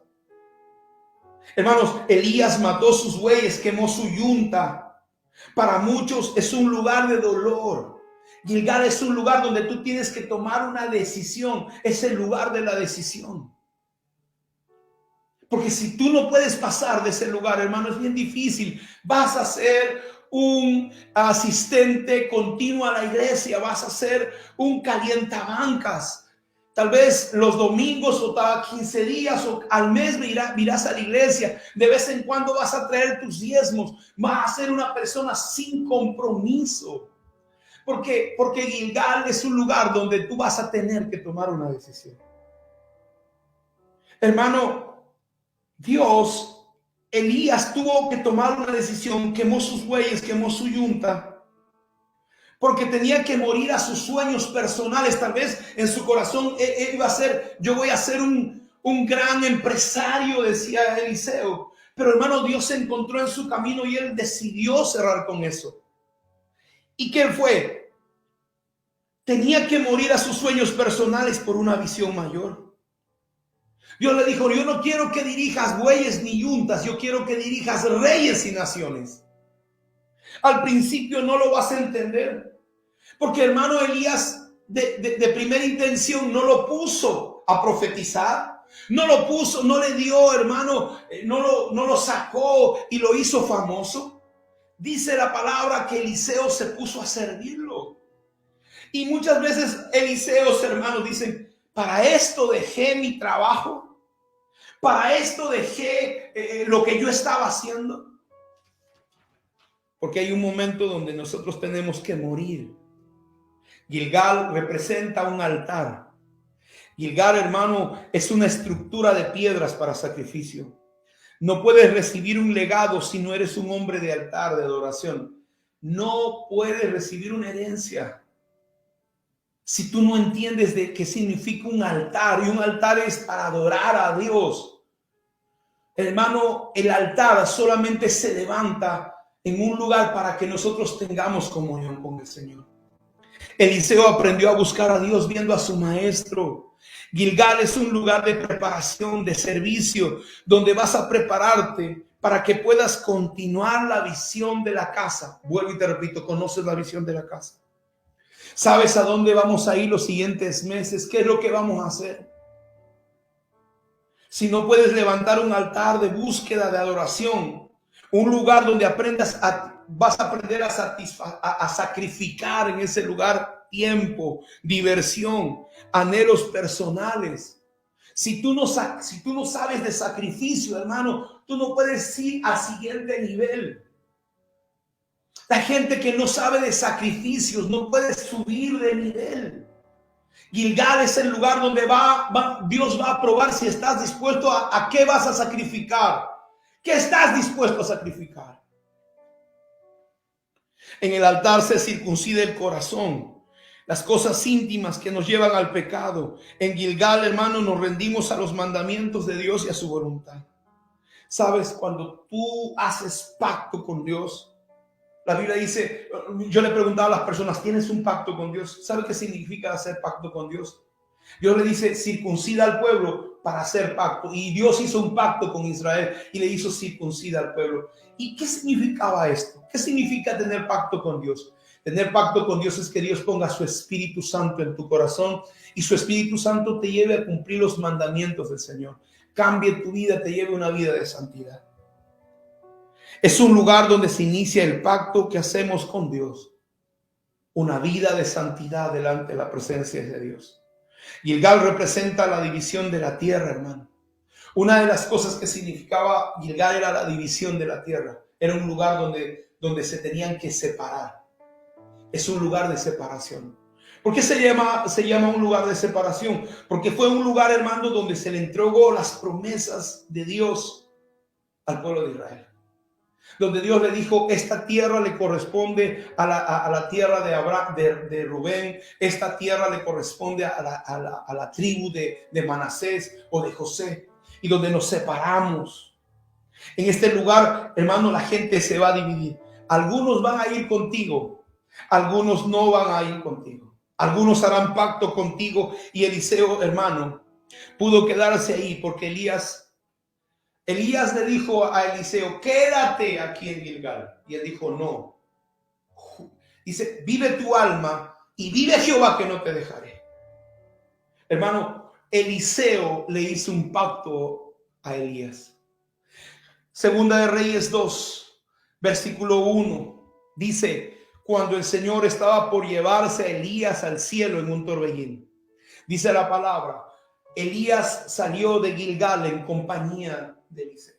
Hermanos, Elías mató sus bueyes, quemó su yunta. Para muchos es un lugar de dolor. Gilgal es un lugar donde tú tienes que tomar una decisión. Es el lugar de la decisión. Porque si tú no puedes pasar de ese lugar, hermano, es bien difícil. Vas a ser un asistente continuo a la iglesia, vas a ser un calientabancas. Tal vez los domingos o cada 15 días o al mes irás a la iglesia. De vez en cuando vas a traer tus diezmos. Vas a ser una persona sin compromiso. Porque Gilgal es un lugar donde tú vas a tener que tomar una decisión. Hermano, Elías tuvo que tomar una decisión, quemó sus bueyes, quemó su yunta, porque tenía que morir a sus sueños personales. Tal vez en su corazón él iba a ser, yo voy a ser un gran empresario, decía Eliseo. Pero hermano, Dios se encontró en su camino y él decidió cerrar con eso. ¿Y qué fue? Tenía que morir a sus sueños personales por una visión mayor. Dios le dijo, yo no quiero que dirijas bueyes ni yuntas, yo quiero que dirijas reyes y naciones. Al principio no lo vas a entender, porque hermano, Elías de primera intención no lo puso a profetizar, no lo puso, no le dio, hermano, no lo sacó y lo hizo famoso. Dice la palabra que Eliseo se puso a servirlo. Y muchas veces Eliseos, hermanos, dicen, para esto dejé mi trabajo. Para esto dejé lo que yo estaba haciendo. Porque hay un momento donde nosotros tenemos que morir. Gilgal representa un altar. Gilgal, hermano, es una estructura de piedras para sacrificio. No puedes recibir un legado si no eres un hombre de altar, de adoración. No puedes recibir una herencia si tú no entiendes de qué significa un altar. Y un altar es para adorar a Dios. Hermano, el altar solamente se levanta en un lugar para que nosotros tengamos comunión con el Señor. Eliseo aprendió a buscar a Dios viendo a su maestro. Gilgal es un lugar de preparación, de servicio, donde vas a prepararte para que puedas continuar la visión de la casa. Vuelvo y te repito, conoces la visión de la casa. ¿Sabes a dónde vamos a ir los siguientes meses? ¿Qué es lo que vamos a hacer? Si no puedes levantar un altar de búsqueda, de adoración, un lugar donde vas a aprender a sacrificar en ese lugar tiempo, diversión, anhelos personales. Si tú no sabes de sacrificio, hermano, tú no puedes ir al siguiente nivel. La gente que no sabe de sacrificios no puede subir de nivel. Gilgal es el lugar donde Dios va a probar si estás dispuesto a qué vas a sacrificar. ¿Qué estás dispuesto a sacrificar? En el altar se circuncida el corazón, las cosas íntimas que nos llevan al pecado. En Gilgal, hermano, nos rendimos a los mandamientos de Dios y a su voluntad. Sabes, cuando tú haces pacto con Dios, la Biblia dice, yo le preguntaba a las personas, ¿tienes un pacto con Dios? ¿Sabe qué significa hacer pacto con Dios? Dios le dice, circuncida al pueblo para hacer pacto. Y Dios hizo un pacto con Israel y le hizo circuncida al pueblo. ¿Y qué significaba esto? ¿Qué significa tener pacto con Dios? Tener pacto con Dios es que Dios ponga su Espíritu Santo en tu corazón y su Espíritu Santo te lleve a cumplir los mandamientos del Señor. Cambie tu vida, te lleve una vida de santidad. Es un lugar donde se inicia el pacto que hacemos con Dios. Una vida de santidad delante de la presencia de Dios. Gilgal representa la división de la tierra, hermano. Una de las cosas que significaba Gilgal era la división de la tierra. Era un lugar donde se tenían que separar. Es un lugar de separación. ¿Por qué se llama un lugar de separación? Porque fue un lugar, hermano, donde se le entregó las promesas de Dios al pueblo de Israel. Donde Dios le dijo, esta tierra le corresponde a la tierra de Rubén, esta tierra le corresponde a la tribu de Manasés o de José, y donde nos separamos. En este lugar, hermano, la gente se va a dividir. Algunos van a ir contigo, algunos no van a ir contigo. Algunos harán pacto contigo, y Eliseo, hermano, pudo quedarse ahí porque Elías le dijo a Eliseo, quédate aquí en Gilgal. Y él dijo, no. Dice, vive tu alma y vive Jehová que no te dejaré. Hermano, Eliseo le hizo un pacto a Elías. Segunda de Reyes 2, versículo 1, dice, cuando el Señor estaba por llevarse a Elías al cielo en un torbellino. Dice la palabra, Elías salió de Gilgal en compañía de Eliseo.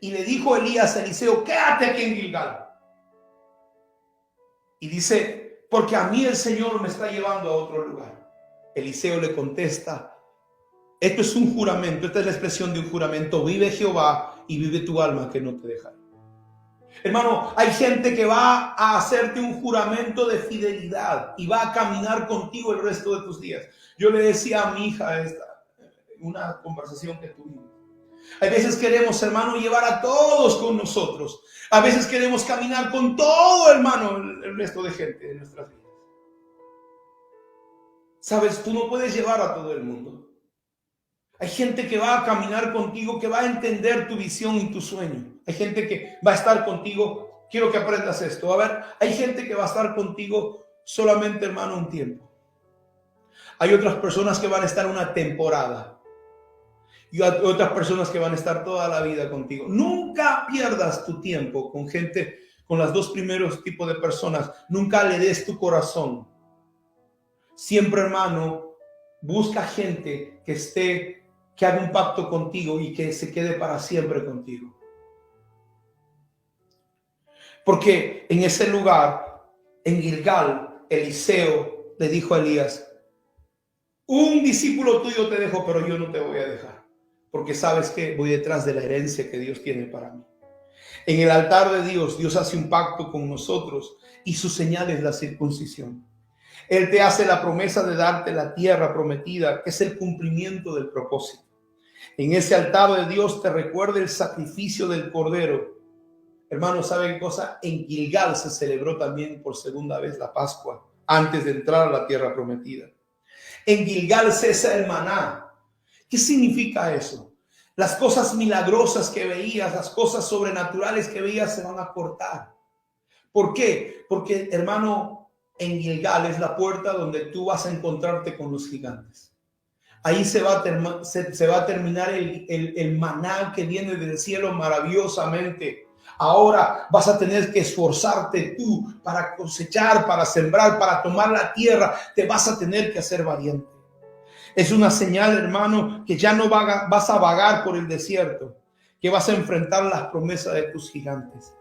Y le dijo Elías a Eliseo, quédate aquí en Gilgal. Y dice, porque a mí el Señor me está llevando a otro lugar. Eliseo le contesta, esto es un juramento, esta es la expresión de un juramento, vive Jehová y vive tu alma que no te dejaré. Hermano, hay gente que va a hacerte un juramento de fidelidad y va a caminar contigo el resto de tus días. Yo le decía a mi hija una conversación que tuvimos. A veces queremos, hermano, llevar a todos con nosotros. A veces queremos caminar con todo, hermano, el resto de gente de nuestras vidas. Sabes, tú no puedes llevar a todo el mundo. Hay gente que va a caminar contigo, que va a entender tu visión y tu sueño. Hay gente que va a estar contigo. Quiero que aprendas esto. A ver, hay gente que va a estar contigo solamente, hermano, un tiempo. Hay otras personas que van a estar una temporada. Y otras personas que van a estar toda la vida contigo. Nunca pierdas tu tiempo con gente, con los dos primeros tipos de personas. Nunca le des tu corazón. Siempre, hermano, busca gente que haga un pacto contigo y que se quede para siempre contigo. Porque en ese lugar, en Gilgal, Eliseo le dijo a Elías, un discípulo tuyo te dejo, pero yo no te voy a dejar. Porque sabes que voy detrás de la herencia que Dios tiene para mí. En el altar de Dios, Dios hace un pacto con nosotros y su señal es la circuncisión. Él te hace la promesa de darte la tierra prometida, que es el cumplimiento del propósito. En ese altar de Dios te recuerda el sacrificio del cordero. Hermanos, ¿saben qué cosa? En Gilgal se celebró también por segunda vez la Pascua, antes de entrar a la tierra prometida. En Gilgal cesa el maná. ¿Qué significa eso? Las cosas milagrosas que veías, las cosas sobrenaturales que veías se van a cortar. ¿Por qué? Porque, hermano, en Gilgal es la puerta donde tú vas a encontrarte con los gigantes. Ahí se va a terminar el maná que viene del cielo maravillosamente. Ahora vas a tener que esforzarte tú para cosechar, para sembrar, para tomar la tierra. Te vas a tener que hacer valiente. Es una señal, hermano, que ya no vas a vagar por el desierto, que vas a enfrentar las promesas de tus gigantes.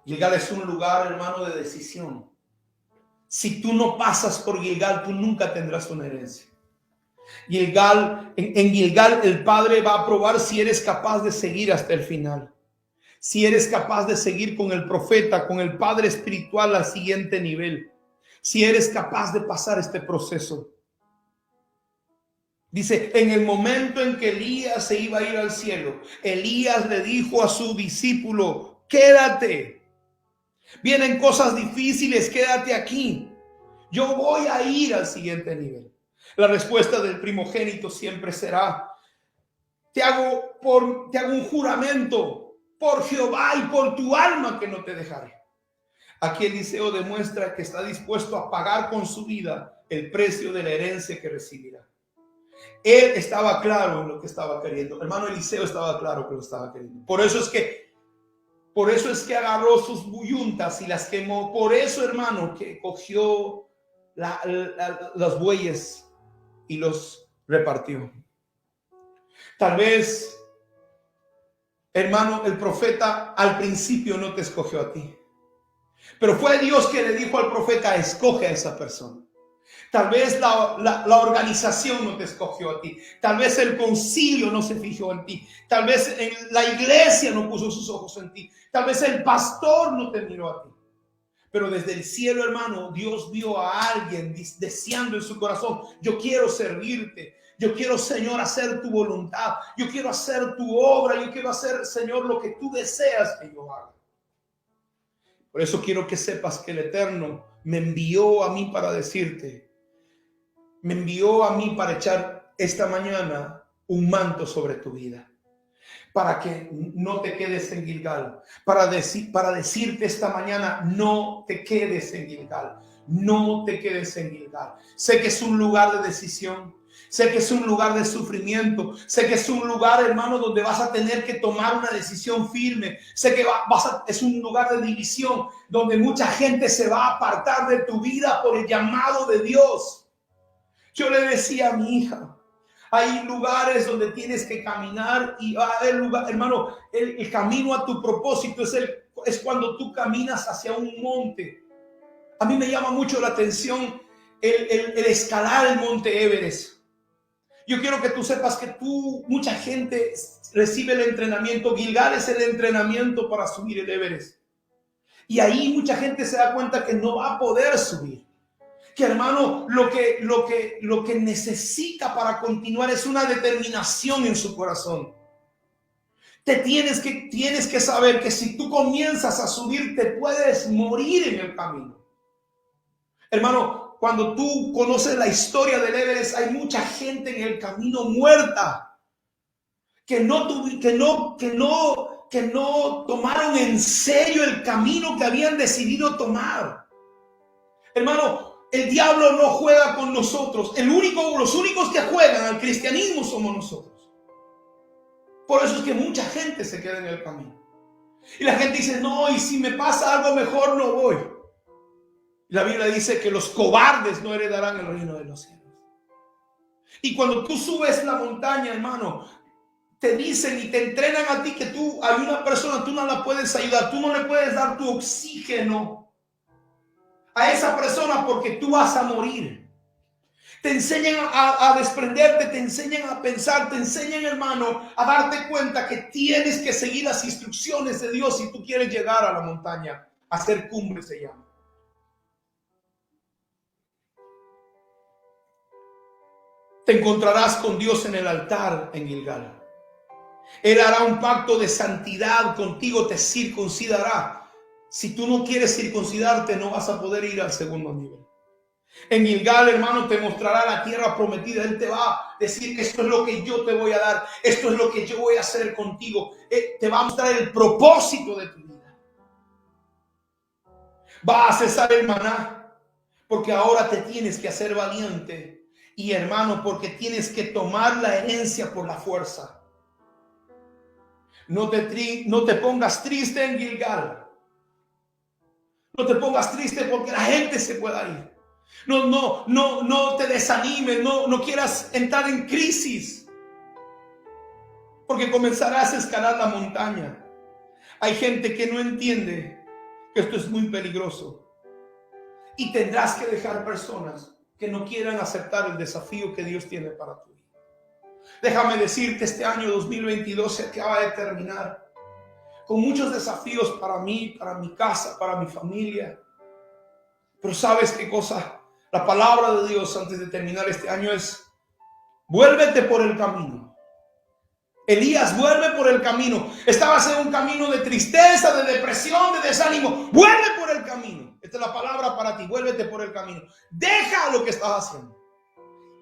Gilgal es un lugar, hermano, de decisión. Si tú no pasas por Gilgal, tú nunca tendrás una herencia. En Gilgal el Padre va a probar si eres capaz de seguir hasta el final. si eres capaz de seguir con el profeta, con el padre espiritual al siguiente nivel, si eres capaz de pasar este proceso. Dice, en el momento en que Elías se iba a ir al cielo, Elías le dijo a su discípulo, quédate. Vienen cosas difíciles, quédate aquí. Yo voy a ir al siguiente nivel. La respuesta del primogénito siempre será, te hago un juramento por Jehová y por tu alma que no te dejaré. Aquí Eliseo demuestra que está dispuesto a pagar con su vida el precio de la herencia que recibirá. Él estaba claro en lo que estaba queriendo. Hermano, Eliseo estaba claro que lo estaba queriendo. Por eso es que agarró sus yuntas y las quemó. Por eso, hermano, que cogió los bueyes y los repartió. Tal vez, hermano, el profeta al principio no te escogió a ti. Pero fue Dios que le dijo al profeta, escoge a esa persona. Tal vez la organización no te escogió a ti. Tal vez el concilio no se fijó en ti. Tal vez la iglesia no puso sus ojos en ti. Tal vez el pastor no te miró a ti. Pero desde el cielo, hermano, Dios vio a alguien deseando en su corazón, yo quiero servirte. Yo quiero, Señor, hacer tu voluntad. Yo quiero hacer tu obra. Yo quiero hacer, Señor, lo que tú deseas que yo haga. Por eso quiero que sepas que el Eterno me envió a mí para decirte, me envió a mí para echar esta mañana un manto sobre tu vida, para que no te quedes en Gilgal, para decirte esta mañana, no te quedes en Gilgal, no te quedes en Gilgal. Sé que es un lugar de decisión, sé que es un lugar de sufrimiento, sé que es un lugar, hermano, donde vas a tener que tomar una decisión firme, sé que es un lugar de división, donde mucha gente se va a apartar de tu vida por el llamado de Dios. Yo le decía a mi hija, hay lugares donde tienes que caminar y el lugar, hermano, el camino a tu propósito es cuando tú caminas hacia un monte. A mí me llama mucho la atención el escalar el monte Everest. Yo quiero que tú sepas que mucha gente recibe el entrenamiento. Gilgal es el entrenamiento para subir el Everest. Y ahí mucha gente se da cuenta que no va a poder subir. Que, hermano, lo que necesita para continuar es una determinación en su corazón. Tienes que saber que si tú comienzas a subir, te puedes morir en el camino. Hermano, cuando tú conoces la historia del Everest, hay mucha gente en el camino muerta que no tomaron en serio el camino que habían decidido tomar. Hermano, el diablo no juega con nosotros. Los únicos que juegan al cristianismo somos nosotros. Por eso es que mucha gente se queda en el camino. Y la gente dice, no, y si me pasa algo mejor no voy. La Biblia dice que los cobardes no heredarán el reino de los cielos. Y cuando tú subes la montaña, hermano, te dicen y te entrenan a ti que hay una persona, tú no la puedes ayudar, tú no le puedes dar tu oxígeno a esa persona porque tú vas a morir. Te enseñan a desprenderte, te enseñan a pensar, te enseñan, hermano, a darte cuenta que tienes que seguir las instrucciones de Dios si tú quieres llegar a la montaña. Hacer cumbre se llama. Te encontrarás con Dios en el altar en Gilgal. Él hará un pacto de santidad contigo, te circuncidará. Si tú no quieres circuncidarte, no vas a poder ir al segundo nivel. En Gilgal, hermano, te mostrará la tierra prometida. Él te va a decir, esto es lo que yo te voy a dar. Esto es lo que yo voy a hacer contigo. Te va a mostrar el propósito de tu vida. Va a cesar el maná, porque ahora te tienes que hacer valiente. Y, hermano, porque tienes que tomar la herencia por la fuerza. No te pongas triste en Gilgal. No te pongas triste porque la gente se pueda ir. No te desanimes, no quieras entrar en crisis. Porque comenzarás a escalar la montaña. Hay gente que no entiende que esto es muy peligroso. Y tendrás que dejar personas que no quieran aceptar el desafío que Dios tiene para tu vida. Déjame decirte, este año 2022 se acaba de terminar. con muchos desafíos para mí, para mi casa, para mi familia. Pero ¿sabes qué cosa? La palabra de Dios antes de terminar este año es: vuélvete por el camino. Elías, vuelve por el camino. Estabas en un camino de tristeza, de depresión, de desánimo. Vuelve por el camino. Esta es la palabra para ti. Vuélvete por el camino. Deja lo que estás haciendo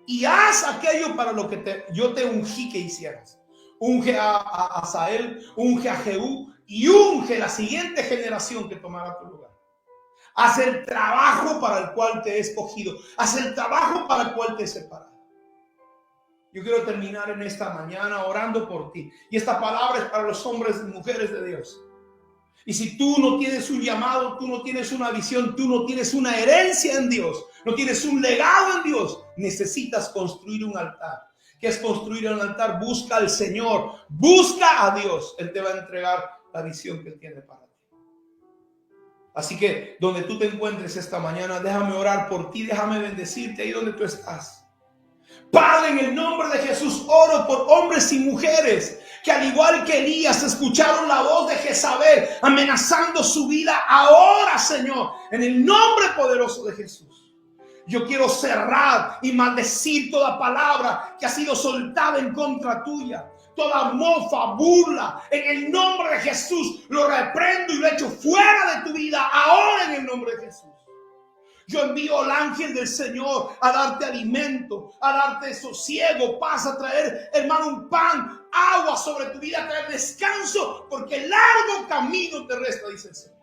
y haz aquello para lo que yo te ungí que hicieras. Unge a Asael, unge a Jehú y unge la siguiente generación que tomará tu lugar. Haz el trabajo para el cual te he escogido. Haz el trabajo para el cual te he separado. Yo quiero terminar en esta mañana orando por ti. Y esta palabra es para los hombres y mujeres de Dios. Y si tú no tienes un llamado, tú no tienes una visión, tú no tienes una herencia en Dios, no tienes un legado en Dios, necesitas construir un altar. ¿Qué es construir un altar? Busca al Señor, busca a Dios. Él te va a entregar la visión que Él tiene para ti. Así que donde tú te encuentres esta mañana, déjame orar por ti, déjame bendecirte ahí donde tú estás. Padre, en el nombre de Jesús, oro por hombres y mujeres que al igual que Elías escucharon la voz de Jezabel amenazando su vida. Ahora, Señor, en el nombre poderoso de Jesús, yo quiero cerrar y maldecir toda palabra que ha sido soltada en contra tuya. Toda mofa, burla, en el nombre de Jesús, lo reprendo y lo echo fuera de tu vida. Ahora, en el nombre de Jesús. Yo envío al ángel del Señor a darte alimento, a darte sosiego, paz, a traer, hermano, un pan, agua sobre tu vida, a traer descanso, porque largo camino te resta, dice el Señor.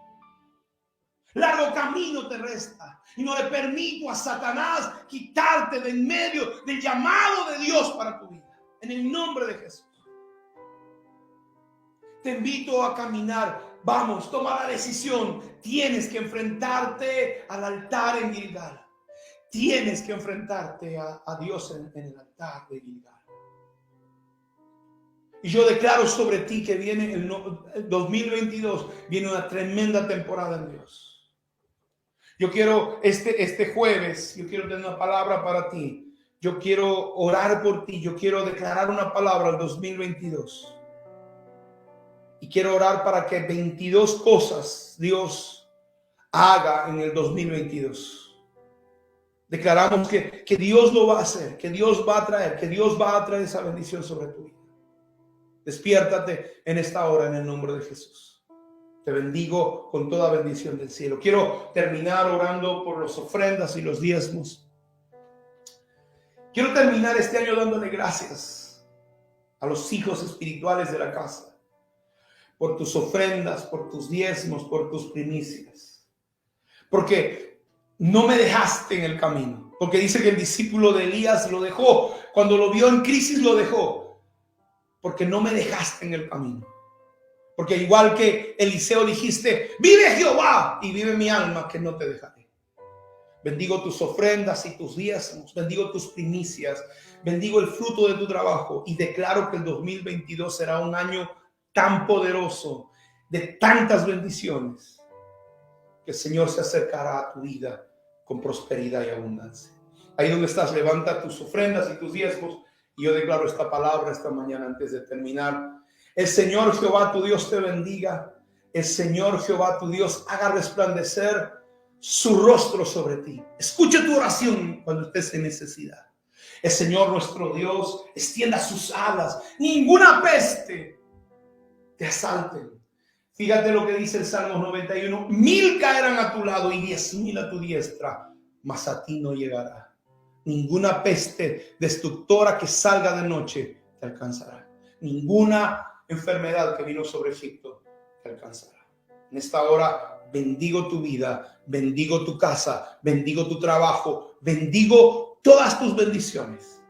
Largo camino te resta. Y no le permito a Satanás quitarte de en medio del llamado de Dios para tu vida. En el nombre de Jesús. Te invito a caminar. Vamos, toma la decisión. Tienes que enfrentarte al altar en Gilgal. Tienes que enfrentarte a Dios en el altar de Gilgal. Y yo declaro sobre ti que viene el 2022, viene una tremenda temporada en Dios. Yo quiero este jueves, yo quiero tener una palabra para ti. Yo quiero orar por ti. Yo quiero declarar una palabra al 2022. Y quiero orar para que 22 cosas Dios haga en el 2022. Declaramos que Dios lo va a hacer, que Dios va a traer, que Dios va a traer esa bendición sobre tu vida. Despiértate en esta hora en el nombre de Jesús. Te bendigo con toda bendición del cielo. Quiero terminar orando por las ofrendas y los diezmos. Quiero terminar este año dándole gracias a los hijos espirituales de la casa. Por tus ofrendas, por tus diezmos, por tus primicias. Porque no me dejaste en el camino. Porque dice que el discípulo de Elías lo dejó. Cuando lo vio en crisis lo dejó. Porque no me dejaste en el camino. Porque igual que Eliseo dijiste, vive Jehová y vive mi alma, que no te dejaré. Bendigo tus ofrendas y tus diezmos. Bendigo tus primicias. Bendigo el fruto de tu trabajo. Y declaro que el 2022 será un año tan poderoso, de tantas bendiciones, que el Señor se acercará a tu vida con prosperidad y abundancia. Ahí donde estás, levanta tus ofrendas y tus diezmos, y yo declaro esta palabra esta mañana antes de terminar. El Señor Jehová tu Dios te bendiga. El Señor Jehová tu Dios haga resplandecer su rostro sobre ti. Escucha tu oración cuando estés en necesidad. El Señor nuestro Dios extienda sus alas. Ninguna peste te asalten. Fíjate lo que dice el Salmo 91. 1000 caerán a tu lado y 10,000 a tu diestra, mas a ti no llegará. Ninguna peste destructora que salga de noche te alcanzará. Ninguna enfermedad que vino sobre Egipto te alcanzará. En esta hora bendigo tu vida, bendigo tu casa, bendigo tu trabajo, bendigo todas tus bendiciones.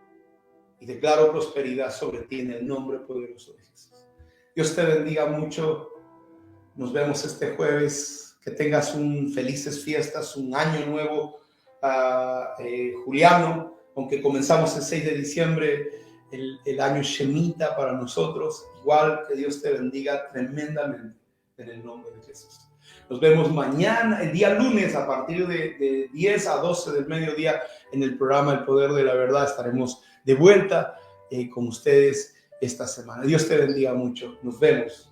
Y declaro prosperidad sobre ti en el nombre poderoso de Jesús. Dios te bendiga mucho. Nos vemos este jueves. Que tengas felices fiestas, un año nuevo juliano. Aunque comenzamos el 6 de diciembre, el año Shemitah para nosotros. Igual que Dios te bendiga tremendamente en el nombre de Jesús. Nos vemos mañana, el día lunes, a partir de 10 a 12 del mediodía en el programa El Poder de la Verdad. Estaremos de vuelta con ustedes esta semana. Dios te bendiga mucho. Nos vemos.